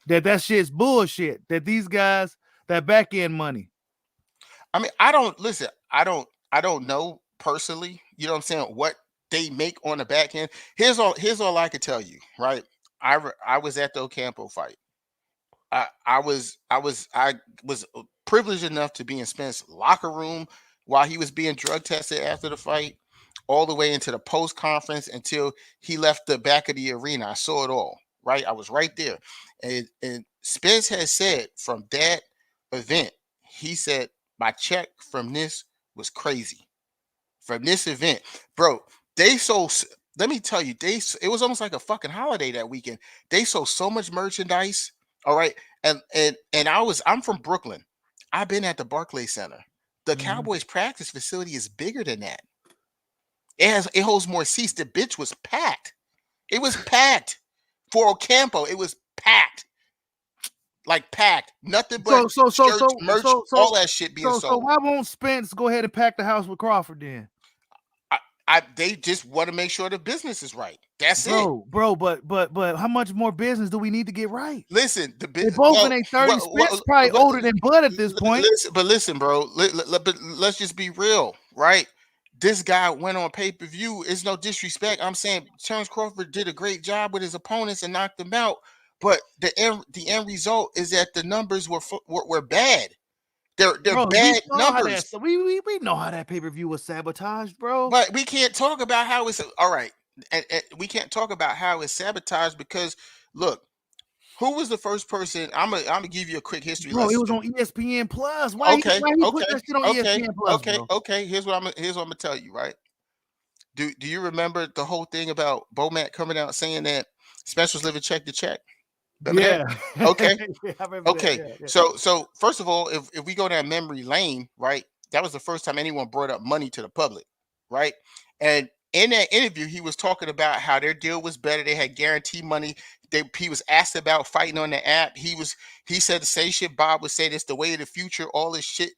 that shit's bullshit? That these guys, that back end money. I mean, I don't know personally, you know what I'm saying, what they make on the back end. Here's all I could tell you, right? I was at the Ocampo fight. I was privileged enough to be in Spence's locker room while he was being drug tested after the fight, all the way into the post conference until he left the back of the arena. I saw it all, right? I was right there. And Spence has said from that event, he said, my check from this was crazy. From this event, bro, let me tell you, it was almost like a fucking holiday that weekend. They sold so much merchandise. All right. And I'm from Brooklyn. I've been at the Barclays Center. The Cowboys practice facility is bigger than that. It holds more seats. The bitch was packed. It was packed for Ocampo. It was packed. Like packed, nothing but shirts, merch, all that shit being sold. So why won't Spence go ahead and pack the house with Crawford then? They just want to make sure the business is right. That's it, bro. But how much more business do we need to get right? Listen, they're both in their 30s. Spence probably older than Bud at this point. Listen, bro. Let's just be real, right? This guy went on pay-per-view. It's no disrespect. I'm saying Terrence Crawford did a great job with his opponents and knocked them out. But the end result is that the numbers were bad. They're bad numbers. We know how that pay-per-view was sabotaged, bro. But we can't talk about how it's all right. And we can't talk about how it's sabotaged because look, who was the first person? I'm gonna give you a quick history lesson. It was on ESPN Plus. Why he put that shit on ESPN Plus? Okay. Here's what I'm gonna tell you, right? Do you remember the whole thing about Bomac coming out saying that Spence was living check to check? Yeah. Okay. Okay. Yeah. So first of all, if we go down memory lane, right, that was the first time anyone brought up money to the public, right? And in that interview, he was talking about how their deal was better. They had guaranteed money. He was asked about fighting on the app. He said the same shit Bob would say. That's the way of the future. All this shit.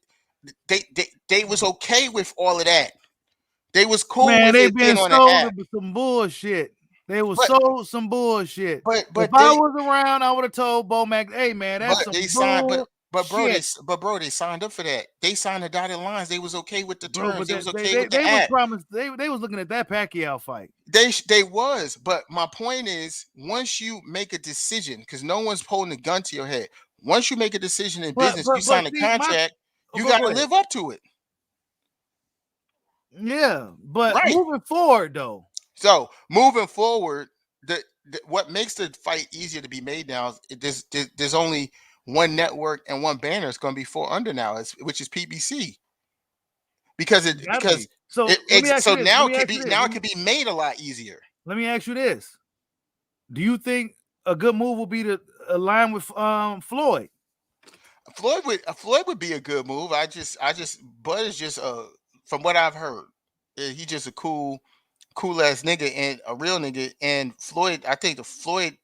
They was okay with all of that. They was cool. Man, they been sold some bullshit. They was sold some bullshit. But if I was around, I would have told Bomac, "Hey man, that's some bullshit." Bro, they signed up for that. They signed the dotted lines. They was okay with the terms. They was okay with the app. They was looking at that Pacquiao fight. They was. But my point is, once you make a decision, because no one's holding a gun to your head. Once you make a decision in business, you sign a contract. You got to live up to it. Yeah, but moving forward though. So moving forward, what makes the fight easier to be made now is there's only one network and one banner. It's going to be 4 under now, which is PBC. Because It gotta be. So now it can be made a lot easier. Let me ask you this: do you think a good move will be to align with Floyd? Floyd would be a good move. Bud is just from what I've heard, he's just a cool ass nigga and a real nigga. And Floyd, I think Floyd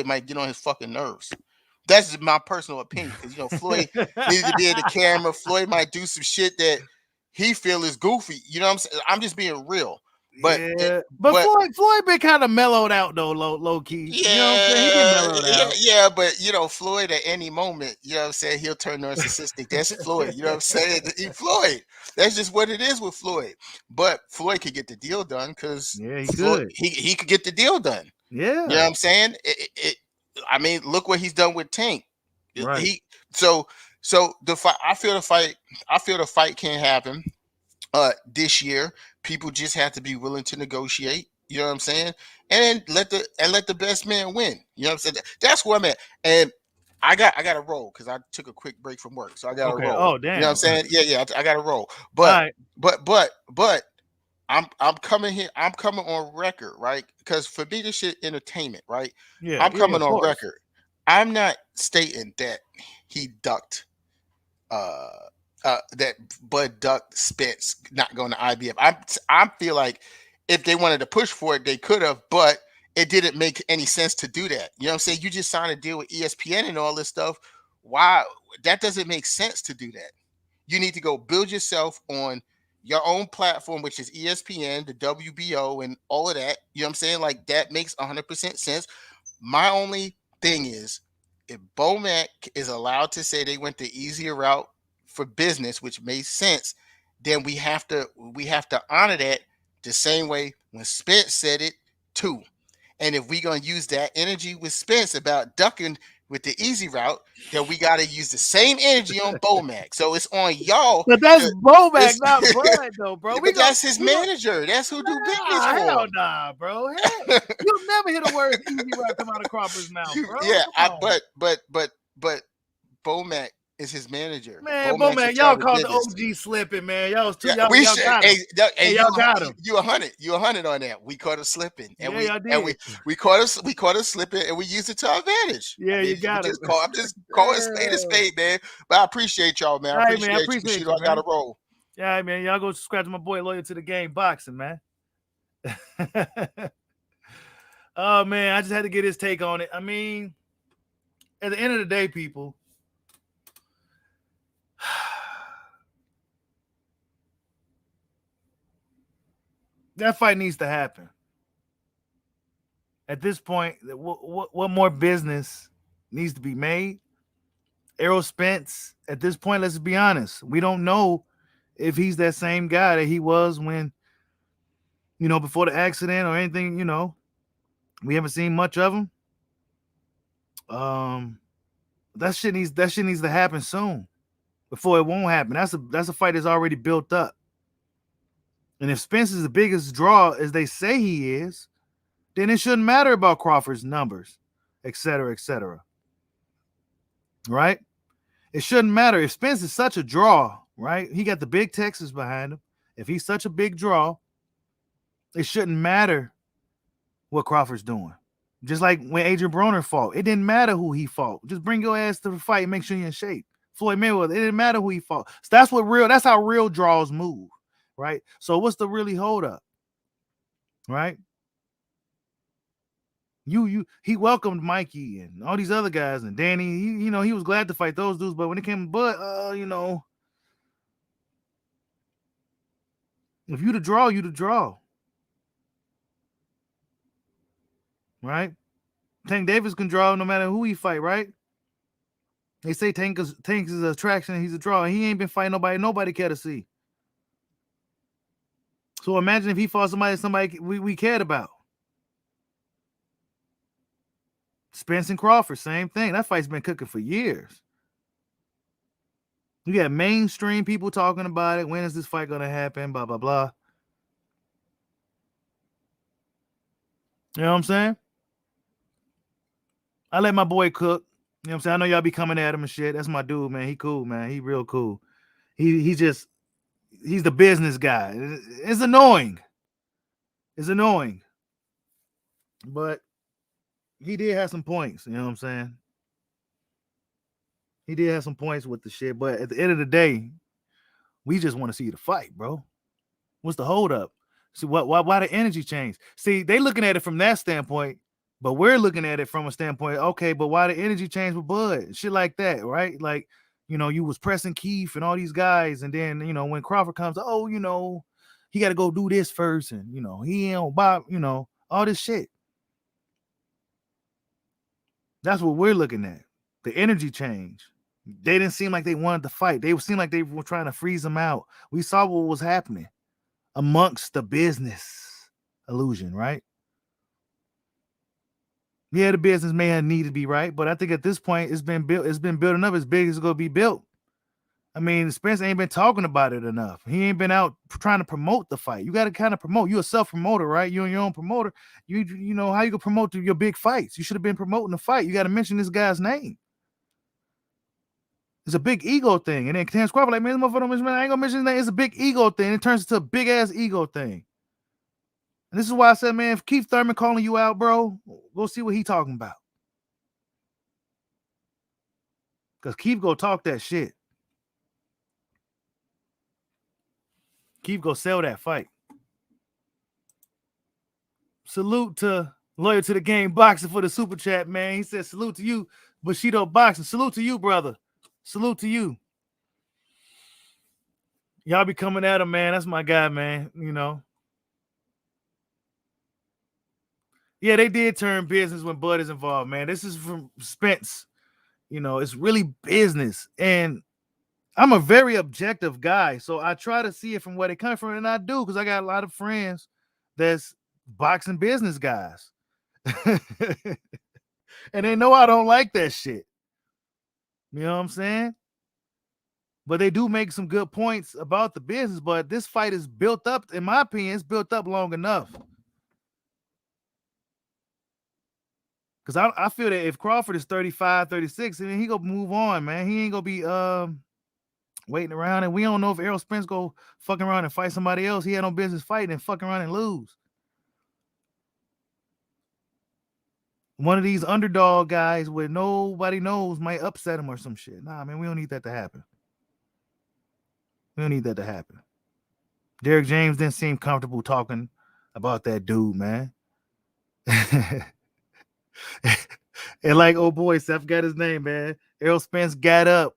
might get on his fucking nerves. That's just my personal opinion, because Floyd needed to be in the camera. Floyd might do some shit that he feel is goofy. You know what I'm saying? I'm just being real. But Floyd been kind of mellowed out though, low key. Yeah, you know what I'm saying? He been mellowed out. Yeah, but Floyd at any moment, you know what I'm saying, he'll turn narcissistic. That's Floyd. You know what I'm saying? Floyd. That's just what it is with Floyd. But Floyd could get the deal done because he could get the deal done. Yeah, you know what I'm saying? I mean, look what he's done with Tank. Right. So the fight. I feel the fight can happen this year. People just have to be willing to negotiate. You know what I'm saying? And let the best man win. You know what I'm saying? That's where I'm at. And I got to roll because I took a quick break from work, so I got to roll. Oh damn! You know what I'm saying? Yeah. I got to roll. But I'm coming here. I'm coming on record, right? Because for me, this shit entertainment, right? Yeah. I'm coming on record. I'm not stating that he ducked. That Bud ducked Spence not going to IBF. I feel like if they wanted to push for it, they could have, but it didn't make any sense to do that. You know what I'm saying? You just signed a deal with ESPN and all this stuff. Why? That doesn't make sense to do that. You need to go build yourself on your own platform, which is ESPN, the WBO, and all of that. You know what I'm saying? Like, that makes 100% sense. My only thing is, if Bomac is allowed to say they went the easier route for business, which makes sense, then we have to honor that the same way when Spence said it too. And if we're gonna use that energy with Spence about ducking with the easy route, then we got to use the same energy on Bomac. So it's on y'all. But that's Bomac, not Bud, though, bro. That's his manager. That's who do business for. Hell nah, bro. Hell, you'll never hear the word easy route come out of Crawford's mouth, bro. Yeah, but Bomac is his manager. Man, Bomac, y'all called the OG slipping, man. Y'all was too young. Y'all got him. Y'all got him. You 100 on that. We caught him slipping, and we caught us slipping, and we used it to our advantage. Yeah, you got it. I'm just calling a spade, man. But I appreciate y'all, man. I appreciate you. I got to roll. Yeah, man. Y'all go subscribe to my boy Loyal to the Game Boxing, man. Oh man, I just had to get his take on it. I mean, at the end of the day, people. That fight needs to happen. At this point, what more business needs to be made? Errol Spence, at this point, let's be honest. We don't know if he's that same guy that he was when, before the accident or anything, we haven't seen much of him. That shit needs to happen soon before it won't happen. That's a fight that's already built up. And if Spence is the biggest draw as they say he is, then it shouldn't matter about Crawford's numbers, et cetera, et cetera. Right? It shouldn't matter. If Spence is such a draw, right? He got the big Texas behind him. If he's such a big draw, it shouldn't matter what Crawford's doing. Just like when Adrian Broner fought. It didn't matter who he fought. Just bring your ass to the fight and make sure you're in shape. Floyd Mayweather, it didn't matter who he fought. So that's how real draws move. Right? So what's the really hold up? Right? He welcomed Mikey and all these other guys and Danny. He was glad to fight those dudes, but when it came to Bud, if you the draw, you the draw. Right? Tank Davis can draw no matter who he fight, right? They say Tank is an attraction and he's a draw. And he ain't been fighting nobody care to see. So imagine if he fought somebody we cared about. Spence and Crawford, same thing. That fight's been cooking for years. You got mainstream people talking about it. When is this fight going to happen? Blah, blah, blah. You know what I'm saying? I let my boy cook. You know what I'm saying? I know y'all be coming at him and shit. That's my dude, man. He cool, man. He real cool. He's the business guy. It's annoying. It's annoying. But he did have some points, you know what I'm saying? He did have some points with the shit, but at the end of the day, we just want to see the fight, bro. What's the hold up? See why the energy change? See, they looking at it from that standpoint, but we're looking at it from a standpoint, okay, but why the energy change with Bud? Shit like that, right? Like, you was pressing Keith and all these guys, and then when Crawford comes, he got to go do this first, and he ain't Bob, all this shit. That's what we're looking at. The energy change. They didn't seem like they wanted to fight. They seemed like they were trying to freeze them out. We saw what was happening amongst the business illusion, right? Yeah, the business may have needed to be right, but I think at this point it's been built. It's been building up as big as it's gonna be built. I mean, Spence ain't been talking about it enough. He ain't been out trying to promote the fight. You got to kind of promote. You're a self-promoter, right? You're your own promoter. You know how you can promote your big fights. You should have been promoting the fight. You got to mention this guy's name. It's a big ego thing. And then Terence Crawford, like, man, this motherfucker don't mention, I ain't gonna mention his name. It's a big ego thing. It turns into a big ass ego thing. And this is why I said, man, if Keith Thurman calling you out, bro, go see what he talking about. Because Keith go talk that shit. Keith go sell that fight. Salute to Loyal to the Game Boxing for the super chat, man. He said, salute to you, Bushido Boxing. Salute to you, brother. Salute to you. Y'all be coming at him, man. That's my guy, man. Yeah, they did turn business when Bud is involved, man. This is from Spence. It's really business. And I'm a very objective guy, so I try to see it from where they come from, and I do, because I got a lot of friends that's boxing business guys. And they know I don't like that shit. You know what I'm saying? But they do make some good points about the business, but this fight is built up, in my opinion, it's built up long enough. Because I feel that if Crawford is 35, 36, then he gonna move on, man. He ain't gonna be waiting around, and we don't know if Errol Spence go fucking around and fight somebody else he had no business fighting and fucking around and lose. One of these underdog guys where nobody knows might upset him or some shit. Nah, man, we don't need that to happen. We don't need that to happen. Derek James didn't seem comfortable talking about that dude, man. And like, oh boy, Seth got his name, man. Errol Spence got up.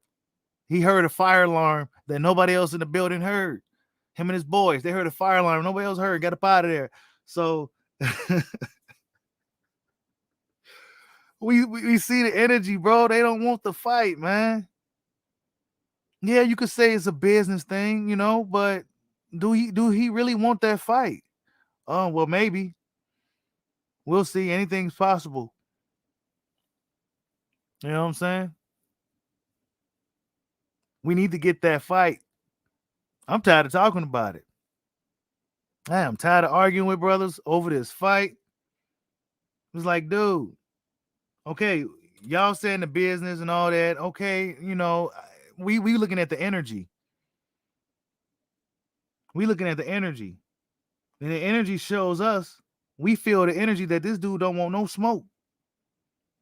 He heard a fire alarm that nobody else in the building heard. Him and his boys, they heard a fire alarm nobody else heard. Got up out of there. So we see the energy, bro. They don't want the fight, man. Yeah, you could say it's a business thing, but do he really want that fight? Oh, well, maybe. We'll see. Anything's possible. You know what I'm saying? We need to get that fight. I'm tired of talking about it. I'm tired of arguing with brothers over this fight. It's like, dude, okay, y'all saying the business and all that. Okay, we looking at the energy. We looking at the energy. And the energy shows us, we feel the energy that this dude don't want no smoke.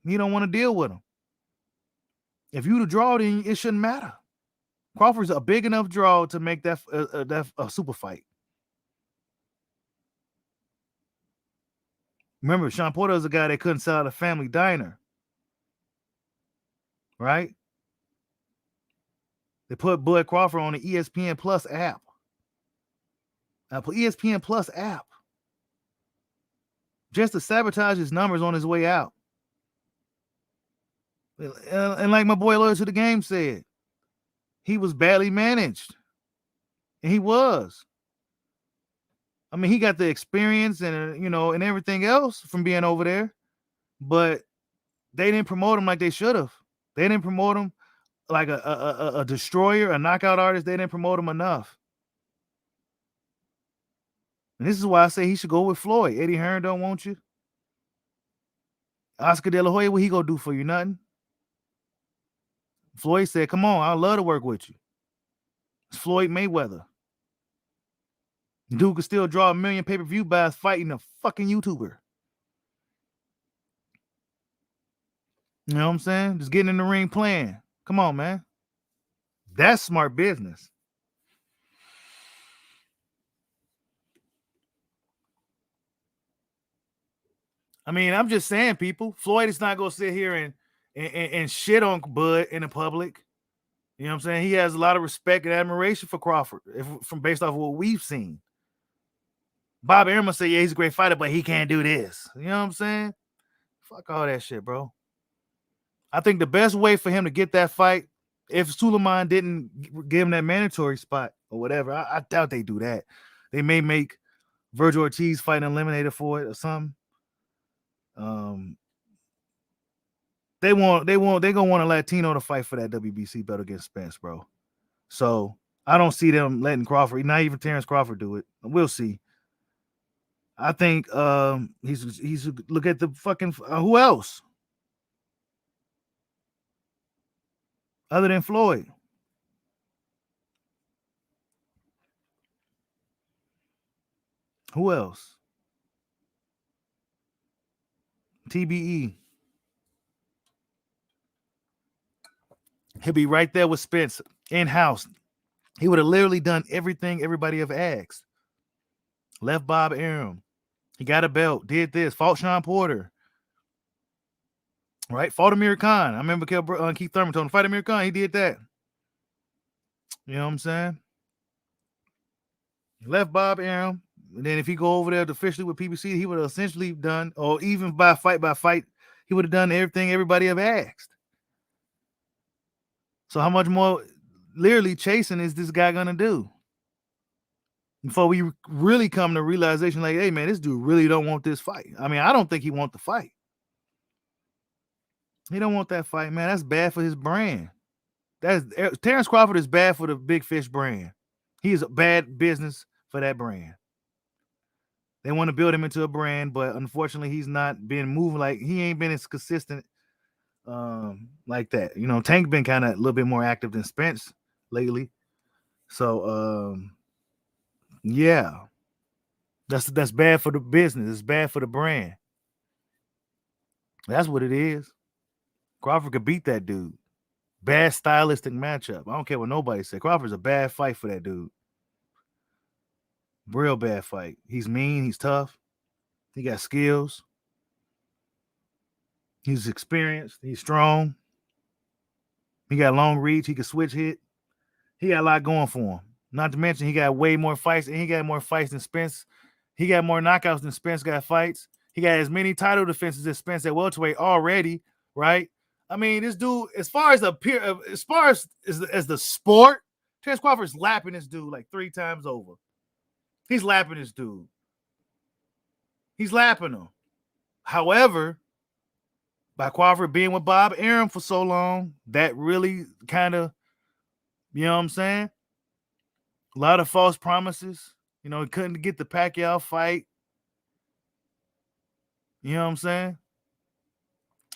He don't want to deal with him. If you the draw, then it shouldn't matter. Crawford's a big enough draw to make that a super fight. Remember, Sean Porter is a guy that couldn't sell out a family diner. Right? They put Bud Crawford on the ESPN Plus app. ESPN Plus app. Just to sabotage his numbers on his way out. And like my boy Loyal to the Game said, he was badly managed. And he was. I mean, he got the experience and, and everything else from being over there. But they didn't promote him like they should have. They didn't promote him like a destroyer, a knockout artist. They didn't promote him enough. And this is why I say he should go with Floyd. Eddie Hearn don't want you. Oscar De La Hoya, what he gonna do for you? Nothing. Floyd said, "Come on, I'd love to work with you." It's Floyd Mayweather. Dude could still draw 1 million pay-per-view buys fighting a fucking YouTuber. You know what I'm saying? Just getting in the ring playing. Come on, man. That's smart business. I mean, I'm just saying, people. Floyd is not gonna sit here and shit on Bud in the public. You know what I'm saying? He has a lot of respect and admiration for Crawford, from based off of what we've seen. Bob Arum will say, yeah, he's a great fighter, but he can't do this. You know what I'm saying? Fuck all that shit, bro. I think the best way for him to get that fight, if Suleiman didn't give him that mandatory spot or whatever, I doubt they do that. They may make Virgil Ortiz fight and eliminator for it or something. They gonna want a Latino to fight for that WBC belt against Spence, bro. So I don't see them letting Crawford, not even Terrence Crawford, do it. We'll see. I think he's look at the fucking who else other than Floyd. Who else? TBE. He'll be right there with Spence in-house. He would have literally done everything everybody ever asked. Left Bob Arum. He got a belt, did this, fought Sean Porter. Right? Fought Amir Khan. I remember Keith Thurman told him, fight Amir Khan. He did that. You know what I'm saying? Left Bob Arum. And then if he go over there officially with PBC, he would have essentially done, or even by fight, he would have done everything everybody ever asked. So how much more literally chasing is this guy gonna do? Before we really come to realization, like, hey man, this dude really don't want this fight. I mean, I don't think he want the fight. He don't want that fight, man. That's bad for his brand. Terrence Crawford is bad for the Big Fish brand. He is a bad business for that brand. They want to build him into a brand, but unfortunately, he's not been moving like he ain't been as consistent like that. You know, Tank been kind of a little bit more active than Spence lately. So yeah. That's bad for the business. It's bad for the brand. That's what it is. Crawford could beat that dude. Bad stylistic matchup. I don't care what nobody said. Crawford's a bad fight for that dude. Real bad fight. He's mean. He's tough. He got skills. He's experienced. He's strong. He got long reach. He can switch hit. He got a lot going for him. Not to mention he got way more fights, and he got more fights than Spence. He got more knockouts than Spence got fights. He got as many title defenses as Spence at welterweight already, right? I mean, this dude, as far as the sport, Terrence Crawford's lapping this dude like 3 times over. He's lapping this dude. He's lapping him. However, by Crawford being with Bob Arum for so long, that really kind of, you know what I'm saying? A lot of false promises. You know, he couldn't get the Pacquiao fight. You know what I'm saying?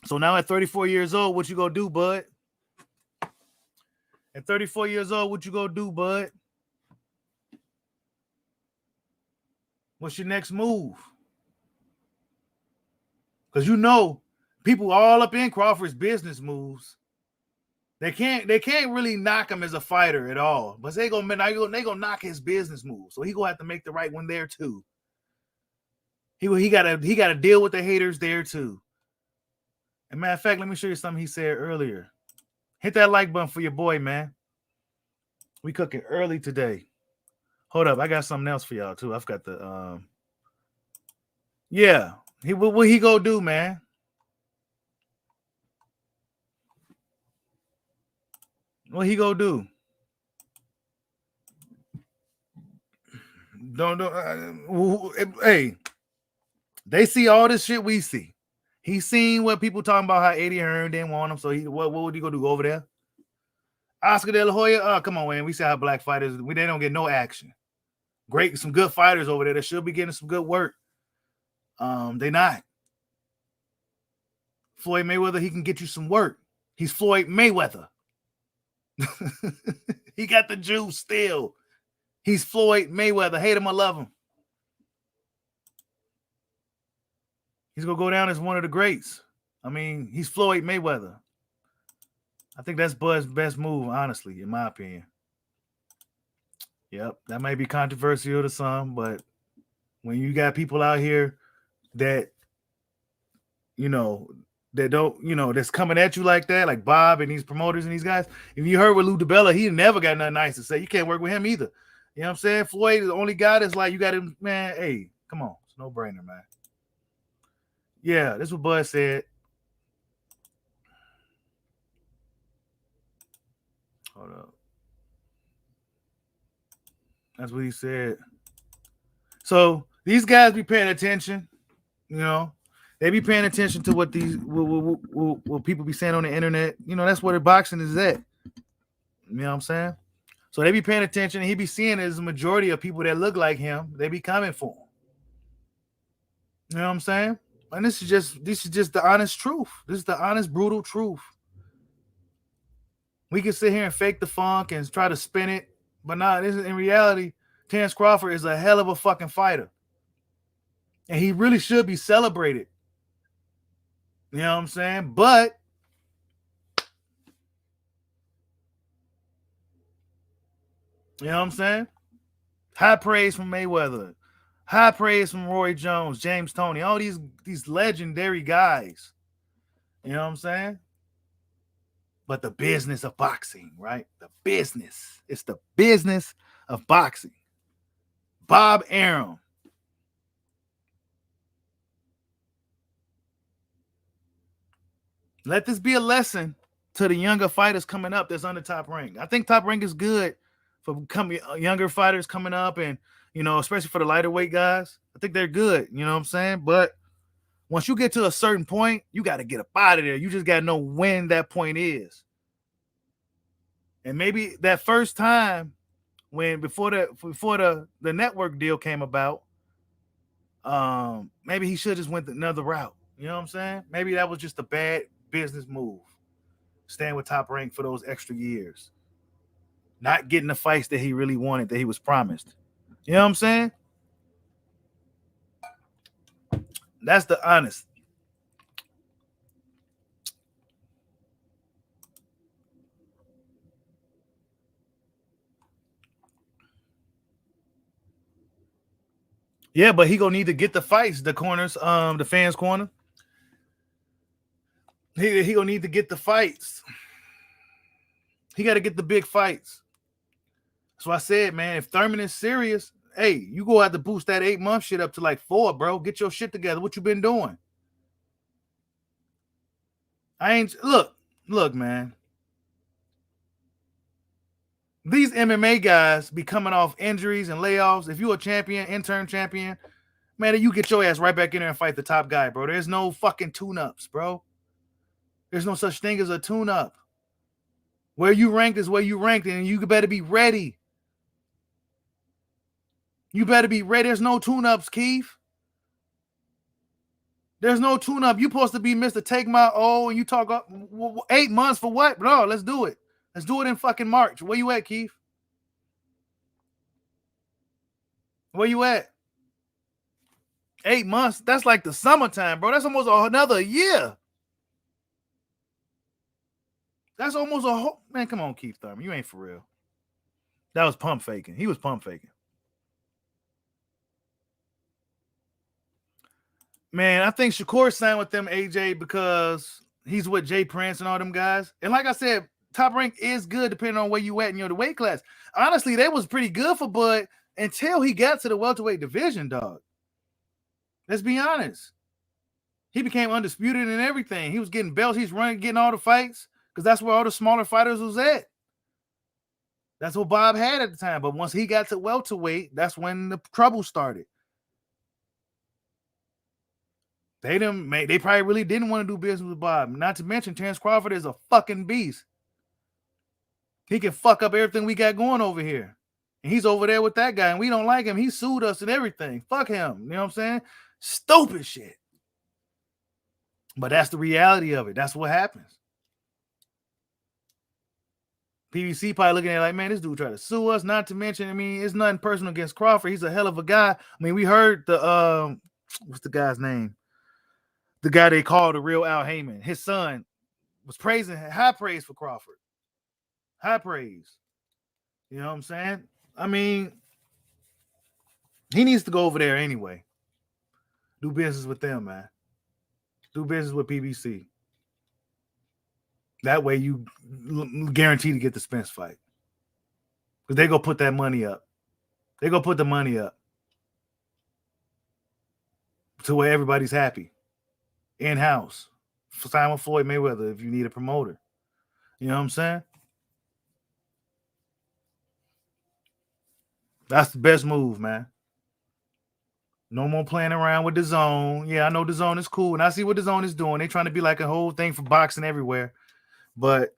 So now at 34 years old, what you gonna do, bud? At 34 years old, what you gonna do, bud? What's your next move? Because you know, people all up in Crawford's business moves. They can't really knock him as a fighter at all. But they gonna knock his business moves. So he gonna have to make the right one there too. He gotta deal with the haters there too. And matter of fact, let me show you something he said earlier. Hit that like button for your boy, man. We cooking early today. Hold up, I got something else for y'all too. I've got the yeah. What he gonna do, man? What he gonna do? Hey, they see all this shit we see. He seen what people talking about how Eddie Hearn didn't want him. So what would he go do? Go over there? Oscar De La Hoya? Oh, come on, man. We see how black fighters, they don't get no action. Great, some good fighters over there that should be getting some good work. They not. Floyd Mayweather, he can get you some work. He's Floyd Mayweather. He got the juice still. He's Floyd Mayweather. Hate him or love him. He's going to go down as one of the greats. I mean, he's Floyd Mayweather. I think that's Bud's best move, honestly, in my opinion. Yep, that might be controversial to some, but when you got people out here that, you know, that don't, you know, that's coming at you like that, like Bob and these promoters and these guys. If you heard with Lou DiBella, he never got nothing nice to say. You can't work with him either. You know what I'm saying? Floyd is the only guy that's like, you got him, man, hey, come on. It's no brainer, man. Yeah, that's what Bud said. Hold up. That's what he said. So these guys be paying attention, you know. They be paying attention to what these what people be saying on the internet. You know, that's where the boxing is at. You know what I'm saying? So they be paying attention, and he be seeing as a majority of people that look like him, they be coming for him. You know what I'm saying? And this is just the honest truth. This is the honest, brutal truth. We can sit here and fake the funk and try to spin it, but nah, this is in reality, Terence Crawford is a hell of a fucking fighter. And he really should be celebrated. You know what I'm saying? But you know what I'm saying? High praise from Mayweather. High praise from Roy Jones, James Toney, all these legendary guys. You know what I'm saying? But the business of boxing, right? The business. It's the business of boxing. Bob Arum. Let this be a lesson to the younger fighters coming up that's under Top Rank. I think Top Rank is good for younger fighters coming up, and, you know, especially for the lighter weight guys. I think they're good, you know what I'm saying? But once you get to a certain point, you got to get up out of there. You just got to know when that point is. And maybe that first time when before the network deal came about, maybe he should just went another route. You know what I'm saying? Maybe that was just a bad business move. Staying with Top Rank for those extra years. Not getting the fights that he really wanted, that he was promised. You know what I'm saying? That's the honest. Yeah, but he gonna need to get the fights, the corners, the fans' corner. He gonna need to get the fights. He got to get the big fights. So I said, man, if Thurman is serious, hey, you go have to boost that 8-month shit up to like 4, bro. Get your shit together. What you been doing? Look, man. These MMA guys be coming off injuries and layoffs. If you're a champion, intern champion, man, you get your ass right back in there and fight the top guy, bro. There's no fucking tune-ups, bro. There's no such thing as a tune-up. Where you ranked is where you ranked, and you better be ready. You better be ready. There's no tune-ups, Keith. There's no tune-up. You supposed to be Mr. Take My O, and you talk up 8 months for what? No, let's do it. Let's do it in fucking March. Where you at, Keith? Where you at? 8 months? That's like the summertime, bro. That's almost another year. That's almost a whole... Man, come on, Keith Thurman. You ain't for real. That was pump faking. He was pump faking. Man, I think Shakur signed with them, AJ, because he's with Jay Prince and all them guys. And like I said, Top Rank is good depending on where you at in your weight class. Honestly, that was pretty good for Bud until he got to the welterweight division, dog. Let's be honest. He became undisputed in everything. He was getting belts. He's running, getting all the fights because that's where all the smaller fighters was at. That's what Bob had at the time. But once he got to welterweight, that's when the trouble started. They probably really didn't want to do business with Bob. Not to mention, Terence Crawford is a fucking beast. He can fuck up everything we got going over here. And he's over there with that guy, and we don't like him. He sued us and everything. Fuck him. You know what I'm saying? Stupid shit. But that's the reality of it. That's what happens. PBC probably looking at it like, man, this dude tried to sue us. Not to mention, I mean, it's nothing personal against Crawford. He's a hell of a guy. I mean, we heard the what's the guy's name? The guy they called the real Al Heyman. His son was praising, high praise for Crawford. High praise. You know what I'm saying? I mean, he needs to go over there anyway. Do business with them, man. Do business with PBC. That way you guarantee to get the Spence fight. Because they go put that money up. They go put the money up to where everybody's happy. In-house. Sign with Floyd Mayweather if you need a promoter. You know what I'm saying? That's the best move, man. No more playing around with the zone. Yeah, I know the zone is cool, and I see what the zone is doing. They're trying to be like a whole thing for boxing everywhere. But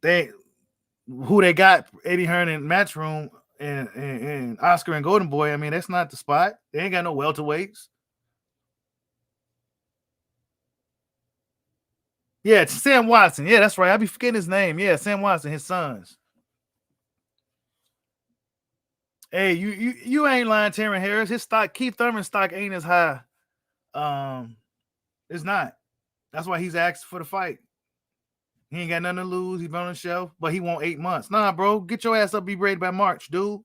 who they got, Eddie Hearn in Matchroom and Oscar and Golden Boy, I mean, that's not the spot. They ain't got no welterweights. Yeah, it's Sam Watson. Yeah, that's right. I be forgetting his name. Yeah, Sam Watson, his sons. Hey, you ain't lying, Terran Harris. His stock, Keith Thurman's stock ain't as high. It's not. That's why he's asked for the fight. He ain't got nothing to lose. He's been on the shelf, but he want 8 months. Nah, bro, get your ass up, be ready by March, dude.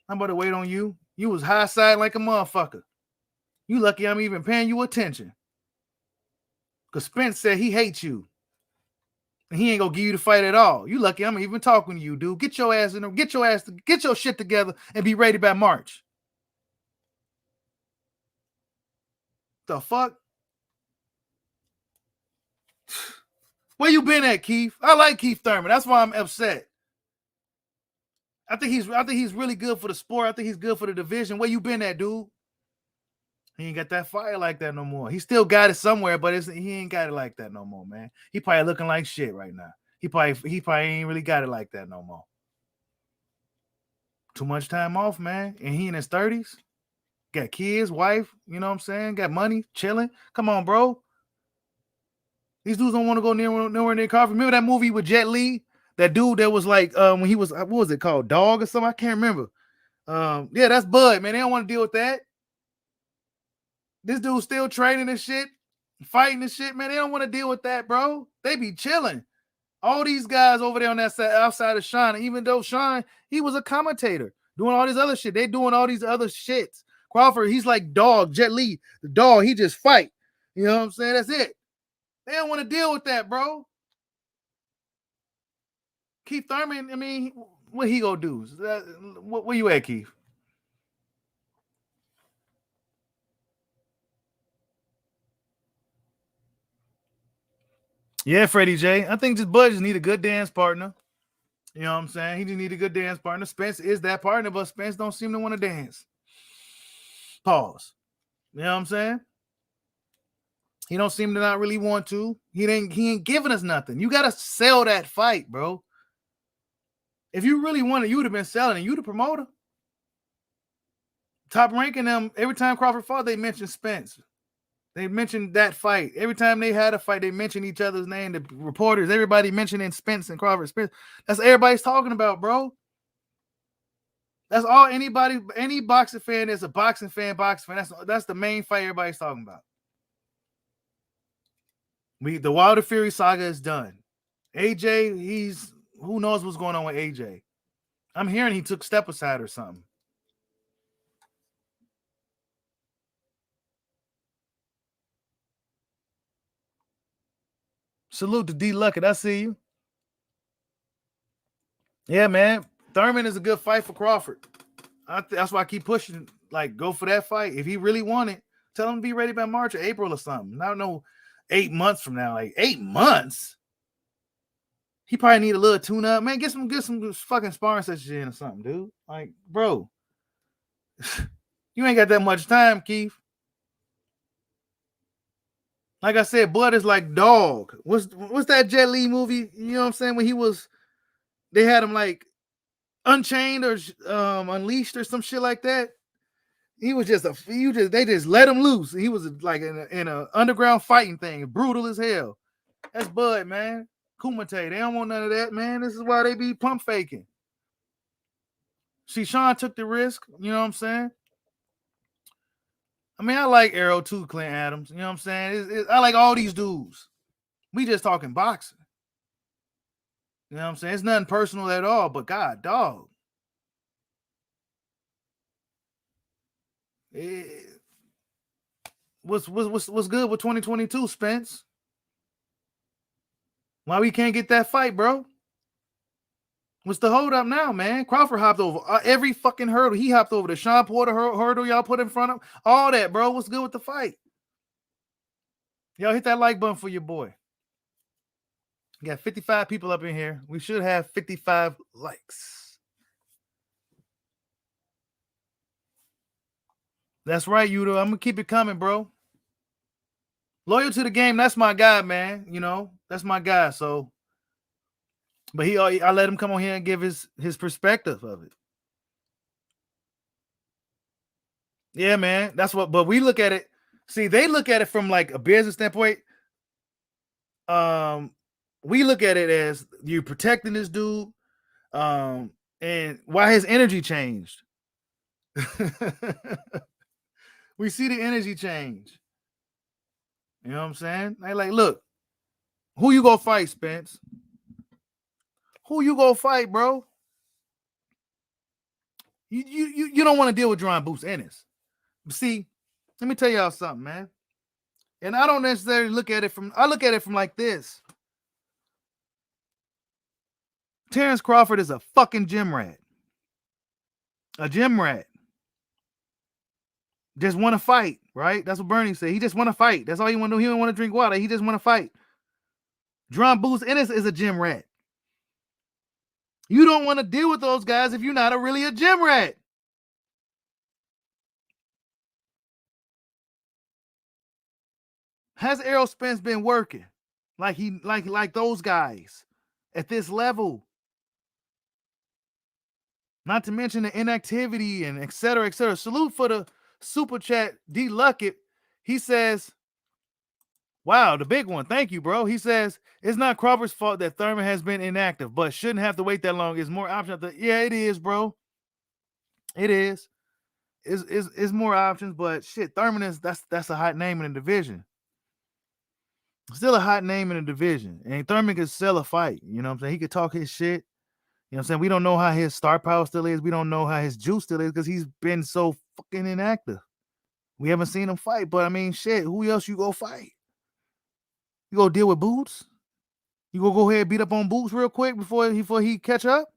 I'm about to wait on you. You was high side like a motherfucker. You lucky I'm even paying you attention. Because Spence said he hates you. And he ain't gonna give you the fight at all. You lucky I'm even talking to you, dude. Get your ass in there. Get your shit together and be ready by March. The fuck? Where you been at, Keith? I like Keith Thurman. That's why I'm upset. I think he's really good for the sport. I think he's good for the division. Where you been at, dude? He ain't got that fire like that no more. He still got it somewhere, but he ain't got it like that no more, man. He probably looking like shit right now. He probably ain't really got it like that no more. Too much time off, man. And he in his 30s. Got kids, wife, you know what I'm saying? Got money, chilling. Come on, bro. These dudes don't want to go nowhere near Crawford. Remember that movie with Jet Li? That dude that was like, when he was, what was it called? Dog or something? I can't remember. Yeah, that's Bud, man. They don't want to deal with that. This dude's still training and shit, fighting and shit, man. They don't want to deal with that, bro. They be chilling. All these guys over there on that side, outside of Sean, even though Sean, he was a commentator doing all this other shit. They doing all these other shits. Crawford, he's like dog, Jet Li, the dog, he just fight. You know what I'm saying? That's it. They don't want to deal with that, bro. Keith Thurman, I mean, what he gonna do? Where you at, Keith? Yeah, Freddie J. I think just Bud just need a good dance partner. You know what I'm saying? He just need a good dance partner. Spence is that partner, but Spence don't seem to want to dance. Pause. You know what I'm saying? He don't seem to not really want to. He ain't giving us nothing. You gotta sell that fight, bro. If you really wanted, you would have been selling it. You the promoter. Top ranking them, every time Crawford fought, they mentioned Spence. They mentioned that fight. Every time they had a fight, they mentioned each other's name. The reporters, everybody mentioning Spence and Crawford. Spence. That's what everybody's talking about, bro. That's all any boxing fan is a boxing fan. That's the main fight everybody's talking about. The Wilder Fury saga is done. AJ, who knows what's going on with AJ? I'm hearing he took step aside or something. Salute to D Luckett. I see you. Yeah, man. Thurman is a good fight for Crawford. That's why I keep pushing. Like, go for that fight. If he really want it, tell him to be ready by March or April or something. I don't know, 8 months from now. Like 8 months. He probably need a little tune up. Man, get some fucking sparring sessions in or something, dude. Like, bro. You ain't got that much time, Keith. Like I said, Blood is like dog. What's that Jet Li movie? You know what I'm saying? When they had him like Unchained or Unleashed or some shit like that. He was just they just let him loose. He was like in a underground fighting thing, brutal as hell. That's Bud, man. Kumite. They don't want none of that, man. This is why they be pump faking. See, Sean took the risk. You know what I'm saying? I mean, I like Arrow too, Clint Adams. You know what I'm saying? I like all these dudes. We just talking boxing. You know what I'm saying? It's nothing personal at all, but God, dog. What's good with 2022, Spence? Why we can't get that fight, bro? What's the hold up now, man? Crawford hopped over every fucking hurdle. He hopped over the Sean Porter hurdle y'all put in front of him. All that, bro. What's good with the fight? Y'all hit that like button for your boy. We got 55 people up in here. We should have 55 likes. That's right, Yudo. I'm gonna keep it coming, bro. Loyal to the game. That's my guy, man. You know, that's my guy. So, but I let him come on here and give his perspective of it. Yeah, man. That's what. But we look at it. See, they look at it from like a business standpoint. We look at it as you protecting this dude, and why his energy changed. We see the energy change. You know what I'm saying? They like, look, who you gonna fight, Spence? Who you gonna fight, bro? You don't want to deal with Drawing Boots Ennis. See, let me tell y'all something, man. And I don't necessarily look at it from like this. Terrence Crawford is a fucking gym rat. A gym rat. Just want to fight, right? That's what Bernie said. He just want to fight. That's all he want to do. He don't want to drink water. He just want to fight. Drum Boots Ennis is a gym rat. You don't want to deal with those guys if you're not really a gym rat. Has Errol Spence been working like those guys at this level? Not to mention the inactivity and et cetera, et cetera. Salute for the super chat, D. Luckett. He says, wow, the big one. Thank you, bro. He says, it's not Crawford's fault that Thurman has been inactive, but shouldn't have to wait that long. It's more options. Yeah, it is, bro. It is. It's more options, but shit, Thurman is that's a hot name in the division. Still a hot name in the division. And Thurman could sell a fight. You know what I'm saying? He could talk his shit. You know what I'm saying? We don't know how his star power still is. We don't know how his juice still is because he's been so fucking inactive. We haven't seen him fight. But I mean, shit, who else you go fight? You go deal with Boots? You go ahead and beat up on Boots real quick before he catch up?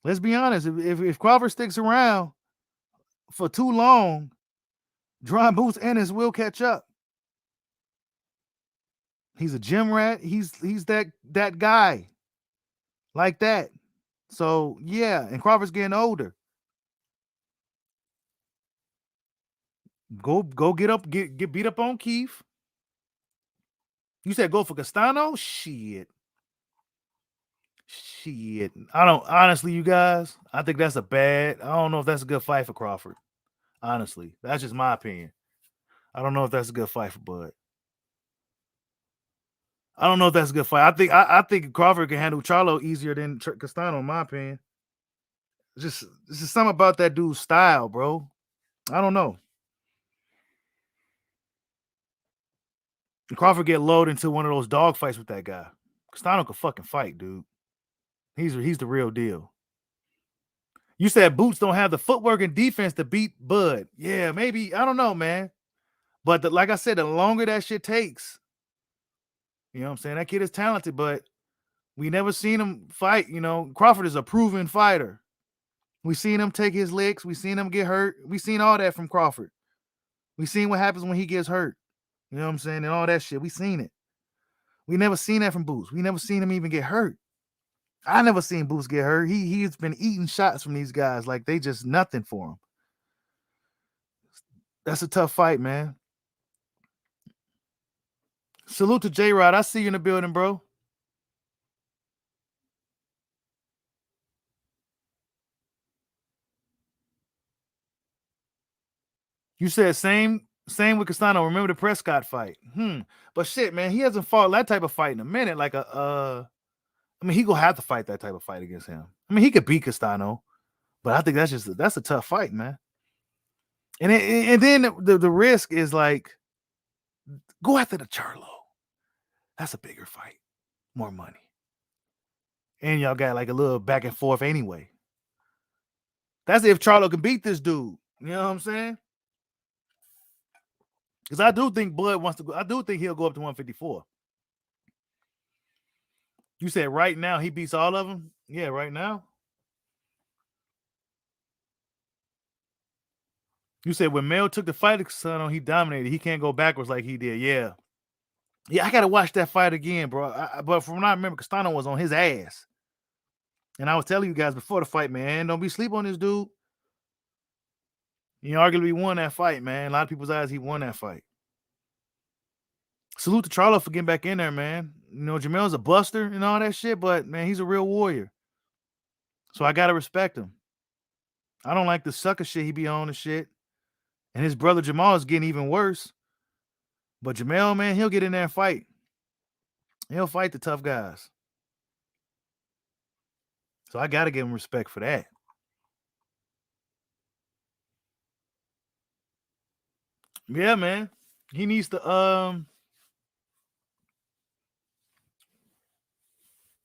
Let's be honest. If Crawford sticks around for too long, Drawing Boots Ennis will catch up. He's a gym rat. He's that guy. Like that. So yeah, and Crawford's getting older. Go get beat up on Keith. You said go for Castano? Shit. I don't honestly, you guys. I think that's I don't know if that's a good fight for Crawford. Honestly, that's just my opinion. I don't know if that's a good fight for Bud. I don't know if that's a good fight. I think Crawford can handle Charlo easier than Castano, in my opinion. Just something about that dude's style, bro. I don't know. Crawford get loaded into one of those dog fights with that guy. Castano can fucking fight, dude. He's the real deal. You said Boots don't have the footwork and defense to beat Bud. Yeah, maybe. I don't know, man. But like I said, the longer that shit takes, you know what I'm saying? That kid is talented, but we never seen him fight. You know, Crawford is a proven fighter. We seen him take his licks. We seen him get hurt. We seen all that from Crawford. We seen what happens when he gets hurt. You know what I'm saying? And all that shit. We seen it. We never seen that from Boots. We never seen him even get hurt. I never seen Boots get hurt. He's been eating shots from these guys like they just nothing for him. That's a tough fight, man. Salute to J-Rod. I see you in the building, bro. You said same with Castano. Remember the Prescott fight? But shit, man, he hasn't fought that type of fight in a minute. Like I mean, he gonna have to fight that type of fight against him. I mean, he could beat Castano, but I think that's a tough fight, man. And then the risk is like go after the Charlo. That's a bigger fight, more money, and y'all got like a little back and forth anyway. That's if Charlo can beat this dude. You know what I'm saying? Because I do think Bud wants to go. I do think he'll go up to 154. You said right now he beats all of them? Yeah, right now. You said when Mel took the fight to Castano, he dominated. He can't go backwards like he did. Yeah. Yeah, I got to watch that fight again, bro. But from what I remember, Castano was on his ass. And I was telling you guys before the fight, man, don't be sleep on this dude. You know, arguably won that fight, man. A lot of people's eyes, he won that fight. Salute to Charlo for getting back in there, man. You know, Jamel's a buster and all that shit, but, man, he's a real warrior. So I got to respect him. I don't like the sucker shit he be on and shit. And his brother Jamal is getting even worse. But Jamel, man, he'll get in there and fight. He'll fight the tough guys. So I got to give him respect for that. Yeah, man. He needs to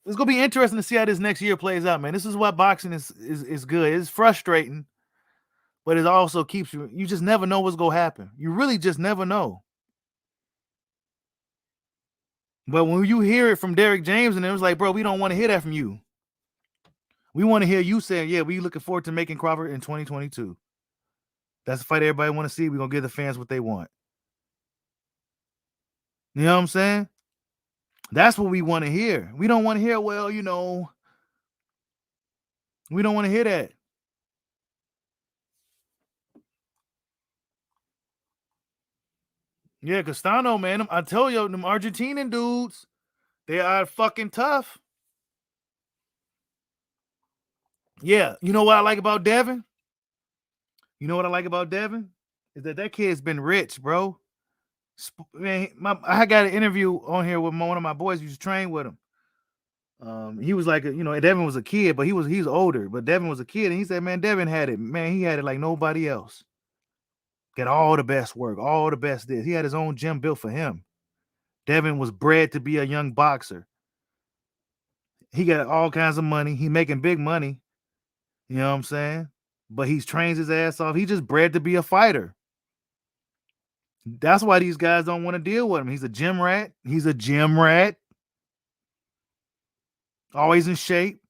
it's gonna be interesting to see how this next year plays out, man. This is why boxing is good. It's frustrating, but it also keeps you just never know what's gonna happen. You really just never know. But when you hear it from Derek James, and it was like, bro, we don't want to hear that from you. We want to hear you saying, yeah, we looking forward to making Crawford in 2022. That's the fight everybody want to see. We're gonna give the fans what they want. You know what I'm saying? That's what we want to hear. We don't want to hear, well, you know, we don't want to hear that. Yeah, Castano, man. I tell you, them Argentinian dudes, they are fucking tough. Yeah. You know what I like about Devin? You know what I like about Devin? Is that kid's been rich, bro. Man, I got an interview on here with one of my boys who used to train with him. He was like, you know, Devin was a kid, but he's older. But Devin was a kid, and he said, man, Devin had it. Man, he had it like nobody else. Got all the best work, all the best this. He had his own gym built for him. Devin was bred to be a young boxer. He got all kinds of money. He making big money. You know what I'm saying? But he's trains his ass off. He just bred to be a fighter. That's why these guys don't want to deal with him. He's a gym rat. He's a gym rat. Always in shape.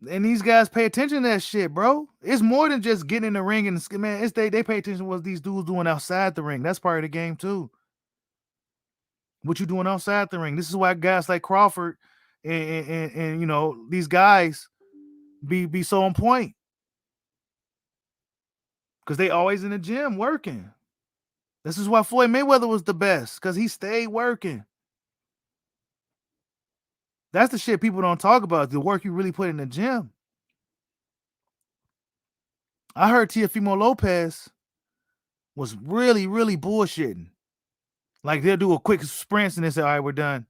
And these guys pay attention to that shit, bro. It's more than just getting in the ring and, man, they pay attention to what these dudes doing outside the ring. That's part of the game too. What you doing outside the ring? This is why guys like Crawford and you know, these guys be so on point. Because they always in the gym working. This is why Floyd Mayweather was the best, because he stayed working. That's the shit people don't talk about, the work you really put in the gym. I heard Teofimo Lopez was really, really bullshitting. Like, they'll do a quick sprint and they say, all right, we're done.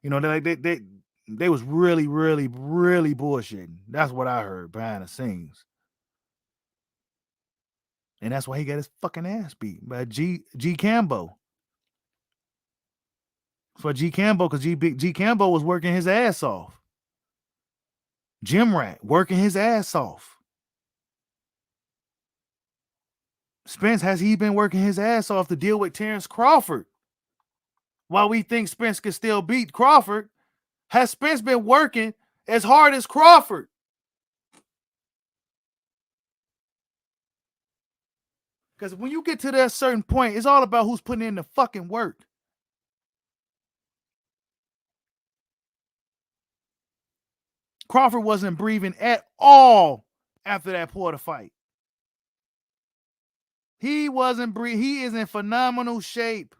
You know, they was really, really, really bullshitting. That's what I heard behind the scenes. And that's why he got his fucking ass beat by G Cambo. For G Cambo, because G Cambo was working his ass off. Gym rat working his ass off. Spence, has he been working his ass off to deal with Terrence Crawford? While we think Spence can still beat Crawford, has Spence been working as hard as Crawford? Because when you get to that certain point, it's all about who's putting in the fucking work. Crawford wasn't breathing at all after that Porter fight. He wasn't breathing. He is in phenomenal shape.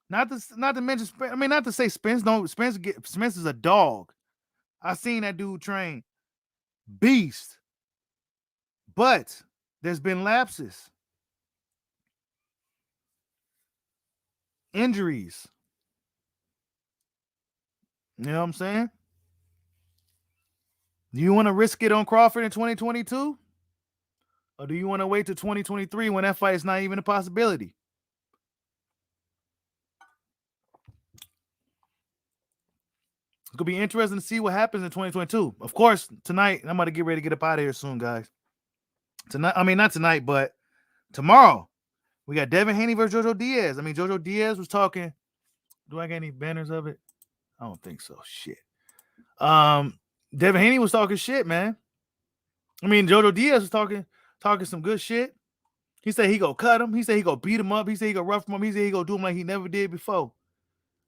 Not to mention, I mean, not to say Spence is a dog. I seen that dude train. Beast. But There's been lapses, injuries. You know what I'm saying? Do you want to risk it on Crawford in 2022? Or do you want to wait to 2023 when that fight is not even a possibility? It's going to be interesting to see what happens in 2022. Of course, tonight, I'm about to get ready to get up out of here soon, guys. Tonight, I mean, not tonight, but tomorrow, we got Devin Haney versus Jojo Diaz. I mean, Jojo Diaz was talking. Do I got any banners of it? I don't think so. Shit. Devin Haney was talking shit, man. I mean, Jojo Diaz was talking some good shit. He said he go cut him. He said he go beat him up. He said he go rough him up. He said he go do him like he never did before.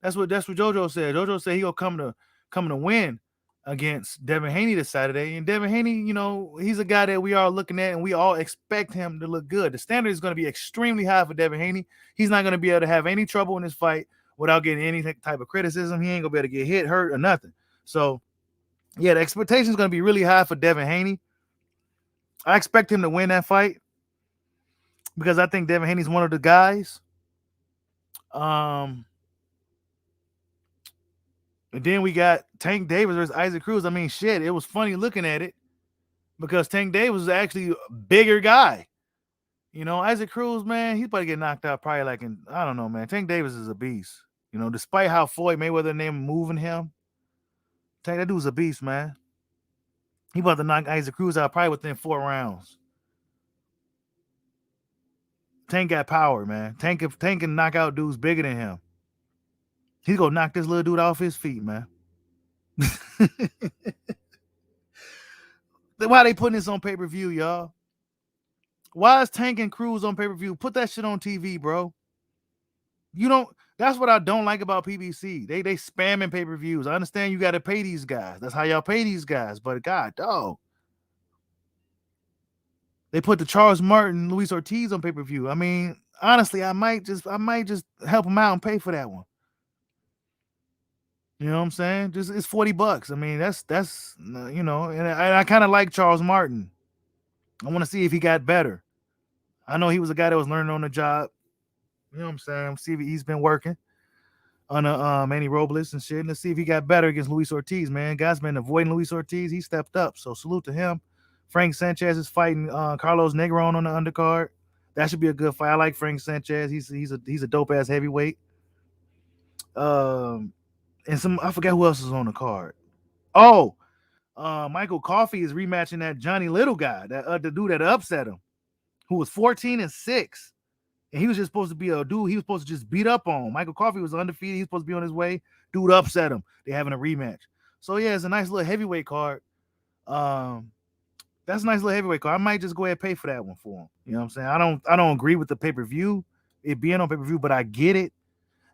That's what Jojo said. Jojo said he go come to win against Devin Haney this Saturday. And Devin Haney, you know, he's a guy that we are looking at and we all expect him to look good. The standard is going to be extremely high for Devin Haney. He's not going to be able to have any trouble in this fight without getting any type of criticism. He ain't going to be able to get hit, hurt, or nothing. So, yeah, the expectation is going to be really high for Devin Haney. I expect him to win that fight because I think Devin Haney's one of the guys. And then we got Tank Davis versus Isaac Cruz. I mean, shit, it was funny looking at it because Tank Davis was actually a bigger guy. You know, Isaac Cruz, man, he's about to get knocked out probably like in, I don't know, man. Tank Davis is a beast. You know, despite how Floyd Mayweather name moving him, Tank, that dude's a beast, man. He about to knock Isaac Cruz out probably within 4 rounds. Tank got power, man. Tank can knock out dudes bigger than him. He's gonna knock this little dude off his feet, man. Why they putting this on pay-per-view, y'all? Why is Tank and Cruz on pay-per-view? Put that shit on TV, bro. You don't. That's what I don't like about PBC. They spamming pay-per-views. I understand you got to pay these guys. That's how y'all pay these guys. But God, dog. They put the Charles Martin, Luis Ortiz on pay-per-view. I mean, honestly, I might just help them out and pay for that one. You know what I'm saying? Just it's $40. I mean, that's you know, and I kind of like Charles Martin. I want to see if he got better. I know he was a guy that was learning on the job. You know what I'm saying? See if he's been working on Manny Robles and shit. Let's see if he got better against Luis Ortiz, man. Guy's been avoiding Luis Ortiz. He stepped up. So salute to him. Frank Sanchez is fighting Carlos Negron on the undercard. That should be a good fight. I like Frank Sanchez. He's a dope ass heavyweight. And I forget who else is on the card. Oh, Michael Coffey is rematching that Johnny Little guy, that the dude that upset him, who was 14-6. And he was just supposed to be a dude he was supposed to just beat up on. Michael Coffey was undefeated. He was supposed to be on his way. Dude upset him. They're having a rematch. So, yeah, it's a nice little heavyweight card. That's a nice little heavyweight card. I might just go ahead and pay for that one for him. You know what I'm saying? I don't agree with the pay-per-view, it being on pay-per-view, but I get it.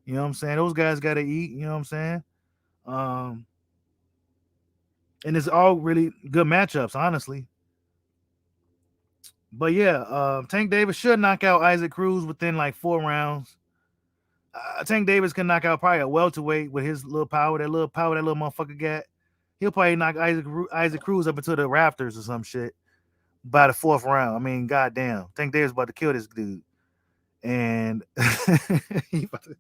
You know what I'm saying? Those guys got to eat. You know what I'm saying? And it's all really good matchups, honestly. But yeah, Tank Davis should knock out Isaac Cruz within like 4 rounds. Tank Davis can knock out probably a welterweight with his little power, that little motherfucker got. He'll probably knock Isaac Cruz up into the rafters or some shit by the 4th round. I mean, goddamn, Tank Davis about to kill this dude, and he about to.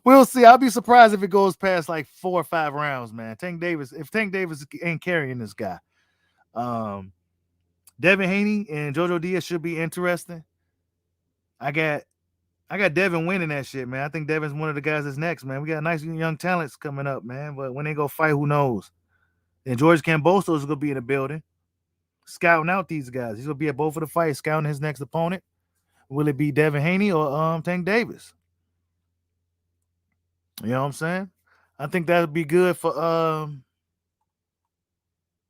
We'll see. I'll be surprised if it goes past like 4 or 5 rounds, man. If Tank Davis ain't carrying this guy. Devin Haney and Jojo Diaz should be interesting. I got Devin winning that shit, man. I think Devin's one of the guys that's next, man. We got nice young talents coming up, man. But when they go fight, who knows? And George Kambosos is gonna be in the building, scouting out these guys. He's gonna be at both of the fights, scouting his next opponent. Will it be Devin Haney or Tank Davis? You know what I'm saying? I think that would be good for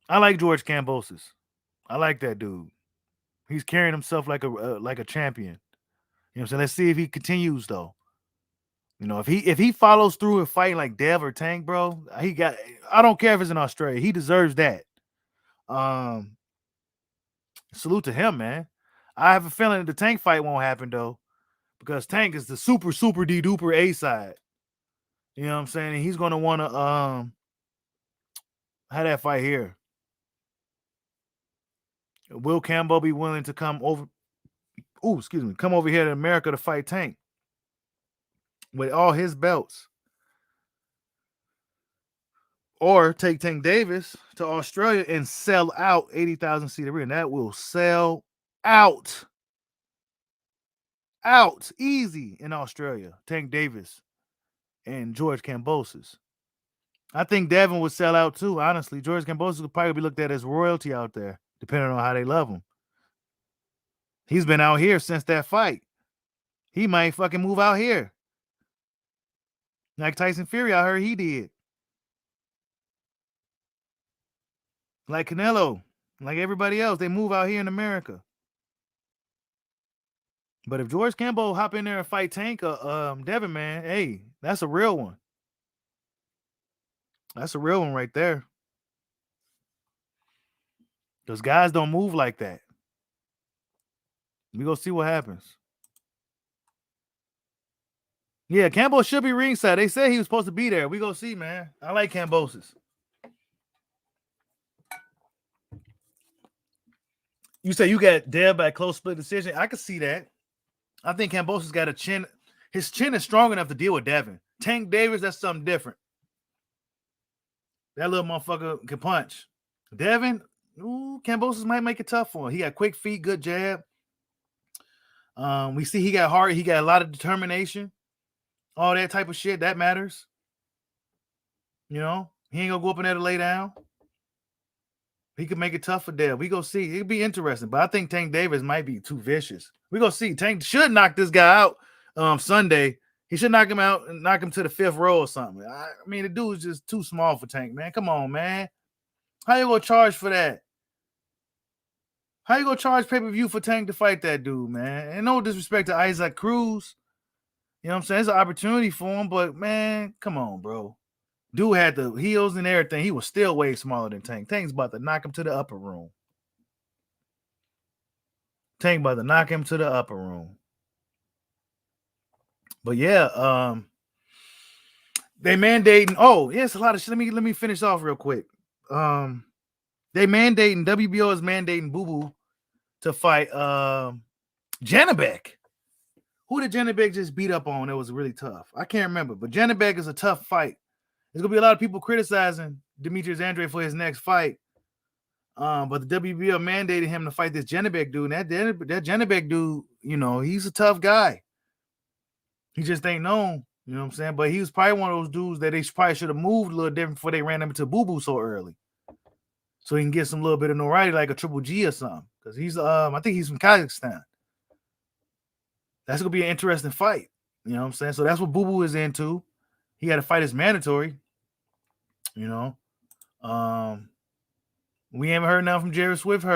I like George Kambosos. I like that dude. He's carrying himself like a champion. You know what I'm saying? Let's see if he continues though. You know, if he follows through and fighting like Dev or Tank, bro, I don't care if it's in Australia. He deserves that. Salute to him, man. I have a feeling the Tank fight won't happen though, because Tank is the super D duper A side. You know what I'm saying? And he's gonna want to have that fight here. Will Campbell be willing to come over? Come over here to America to fight Tank with all his belts, or take Tank Davis to Australia and sell out 80,000 seat arena. That will sell out easy in Australia. Tank Davis and George Kambosos. I think Devin would sell out too, honestly. George Kambosos would probably be looked at as royalty out there, depending on how they love him. He's been out here since that fight. He might fucking move out here. Like Tyson Fury, I heard he did. Like Canelo, like everybody else, they move out here in America. But if George Campbell hop in there and fight Tank or Devin, man, hey, that's a real one. That's a real one right there. Those guys don't move like that. We go see what happens. Yeah, Campbell should be ringside. They said he was supposed to be there. We go see, man. I like Kambosos. You say you got Dev by close split decision. I can see that. I think Kambosos got a chin. His chin is strong enough to deal with Devin. Tank Davis, that's something different. That little motherfucker can punch. Devin, Kambosos might make it tough for him. He got quick feet, good jab. We see he got heart. He got a lot of determination. All that type of shit, that matters. You know, he ain't gonna go up in there to lay down. He could make it tough for Dev. We go see. It'd be interesting. But I think Tank Davis might be too vicious. We go see. Tank should knock this guy out Sunday. He should knock him out and knock him to the 5th row or something. I mean, the dude's just too small for Tank, man. Come on, man. How you gonna charge for that? How you gonna charge pay-per-view for Tank to fight that dude, man? And no disrespect to Isaac Cruz. You know what I'm saying? It's an opportunity for him, but man, come on, bro. Dude had the heels and everything. He was still way smaller than Tank. Tank's about to knock him to the upper room. Tank about to knock him to the upper room. But yeah, they mandating. Oh, yes, a lot of shit. Let me finish off real quick. They mandating, WBO is mandating Boo Boo to fight Janabek. Who did Janabek just beat up on that was really tough? I can't remember, but Janabek is a tough fight. There's gonna be a lot of people criticizing Demetrius Andre for his next fight. But the WBO mandated him to fight this Janabek dude. And that Janabek dude, you know, he's a tough guy. He just ain't known, you know what I'm saying? But he was probably one of those dudes that they probably should have moved a little different before they ran him into Boo Boo so early. So he can get some little bit of notoriety like a Triple G or something. Because he's I think he's from Kazakhstan. That's gonna be an interesting fight. You know what I'm saying? So that's what Boo Boo is into. He got to fight his mandatory. You know. We haven't heard nothing from Jerry Swift.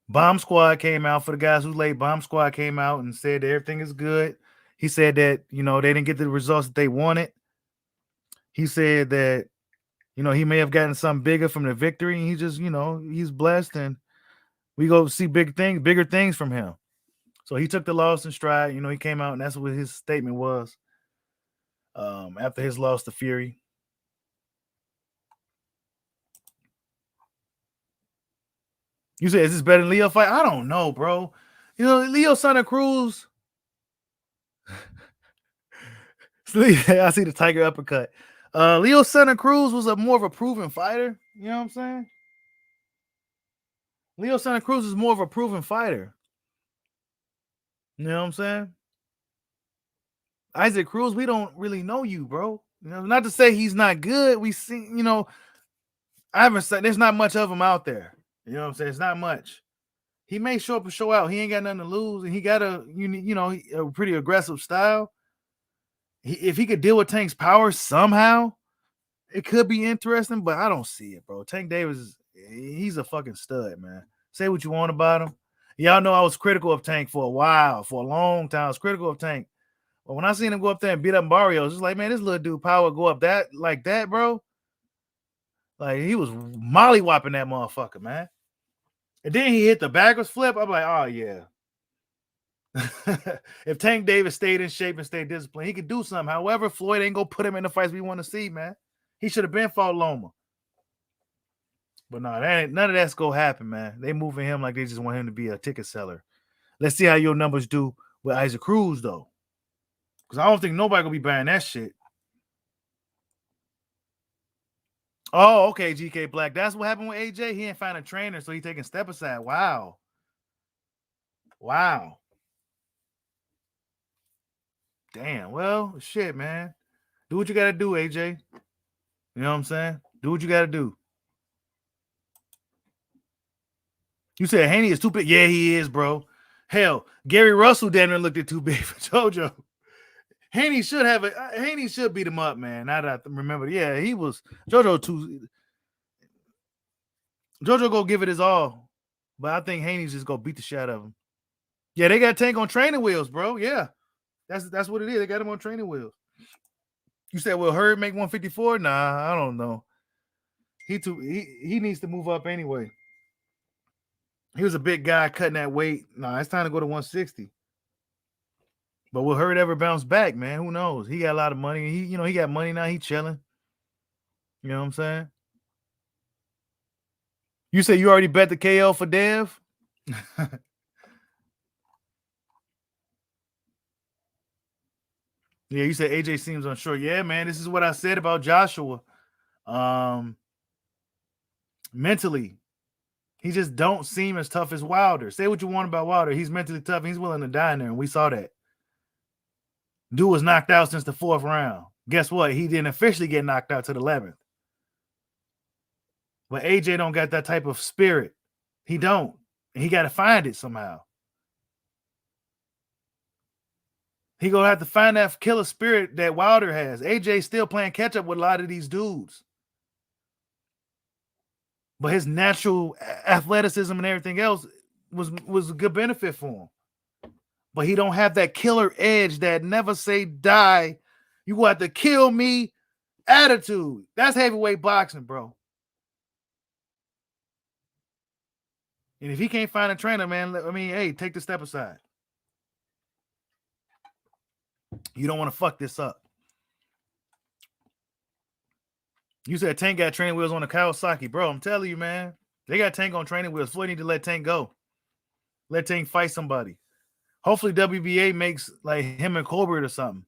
Bomb Squad came out for the guys who late. Bomb Squad came out and said that everything is good. He said that, you know, they didn't get the results that they wanted. He said that, you know, he may have gotten something bigger from the victory. And he just, you know, he's blessed and we go see bigger things from him. So he took the loss in stride. You know, he came out and that's what his statement was after his loss to Fury. You say, is this better than Leo fight? I don't know, bro. You know, Leo Santa Cruz. I see the tiger uppercut. Leo Santa Cruz was more of a proven fighter. You know what I'm saying? Leo Santa Cruz is more of a proven fighter. You know what I'm saying? Isaac Cruz, we don't really know you, bro. You know, not to say he's not good. We see, you know, I haven't said there's not much of him out there. You know what I'm saying? It's not much. He may show up and show out. He ain't got nothing to lose, and he got a pretty aggressive style. If he could deal with Tank's power somehow, it could be interesting, but I don't see it, bro. Tank Davis, he's a fucking stud, man. Say what you want about him. Y'all know I was critical of Tank for a while, for a long time. I was critical of Tank. But when I seen him go up there and beat up Barrios, it's like, man, this little dude power go up that like that, bro. Like, he was molly-whopping that motherfucker, man. And then he hit the backwards flip. I'm like, oh, yeah. If Tank Davis stayed in shape and stayed disciplined, he could do something. However, Floyd ain't going to put him in the fights we want to see, man. He should have been fought Loma. But no, none of that's gonna happen, man. They moving him like they just want him to be a ticket seller. Let's see how your numbers do with Isaac Cruz, though. Because I don't think nobody gonna be buying that shit. Oh, okay, GK Black. That's what happened with AJ. He ain't find a trainer, so he taking step aside. Wow. Damn. Well, shit, man. Do what you gotta do, AJ. You know what I'm saying? Do what you gotta do. You said Haney is too big. Yeah, he is, bro. Hell, Gary Russell damn near looked at too big for JoJo. Haney should beat him up, man. Now that I remember, yeah, he was JoJo go give it his all, but I think Haney's just gonna beat the shit out of him. Yeah, they got Tank on training wheels, bro. Yeah, that's what it is. They got him on training wheels. You said, will Hurd make 154? Nah, I don't know. He needs to move up anyway. He was a big guy cutting that weight. Nah, it's time to go to 160. But will Hurd ever bounce back, man? Who knows? He got a lot of money. He got money now. He chilling. You know what I'm saying? You say you already bet the KO for Dev? Yeah, you said AJ seems unsure. Yeah, man, this is what I said about Joshua. Mentally, he just don't seem as tough as Wilder. Say what you want about Wilder. He's mentally tough. He's willing to die in there, and we saw that. Dude was knocked out since the 4th round. Guess what? He didn't officially get knocked out to the 11th. But AJ don't got that type of spirit. He don't. And he got to find it somehow. He gonna have to find that killer spirit that Wilder has. AJ still playing catch up with a lot of these dudes. But his natural athleticism and everything else was a good benefit for him. But he don't have that killer edge, that never say die, you gonna have to kill me attitude. That's heavyweight boxing, bro. And if he can't find a trainer, man, I mean, hey, take the step aside. You don't want to fuck this up. You said Tank got training wheels on the Kawasaki. Bro, I'm telling you, man. They got Tank on training wheels. Floyd need to let Tank go. Let Tank fight somebody. Hopefully WBA makes like him and Colbert or something.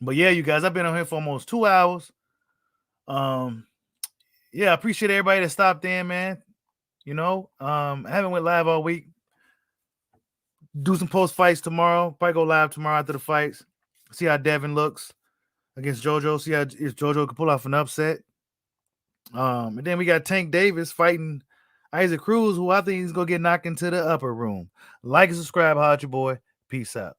But yeah, you guys, I've been on here for almost 2 hours. Yeah, I appreciate everybody that stopped in, man. I haven't went live all week. Do some post fights tomorrow. Probably go live tomorrow after the fights. See how Devin looks against JoJo. See if JoJo can pull off an upset. And then we got Tank Davis fighting Isaac Cruz, who I think he's gonna get knocked into the upper room. Like and subscribe, holla at your boy. Peace out.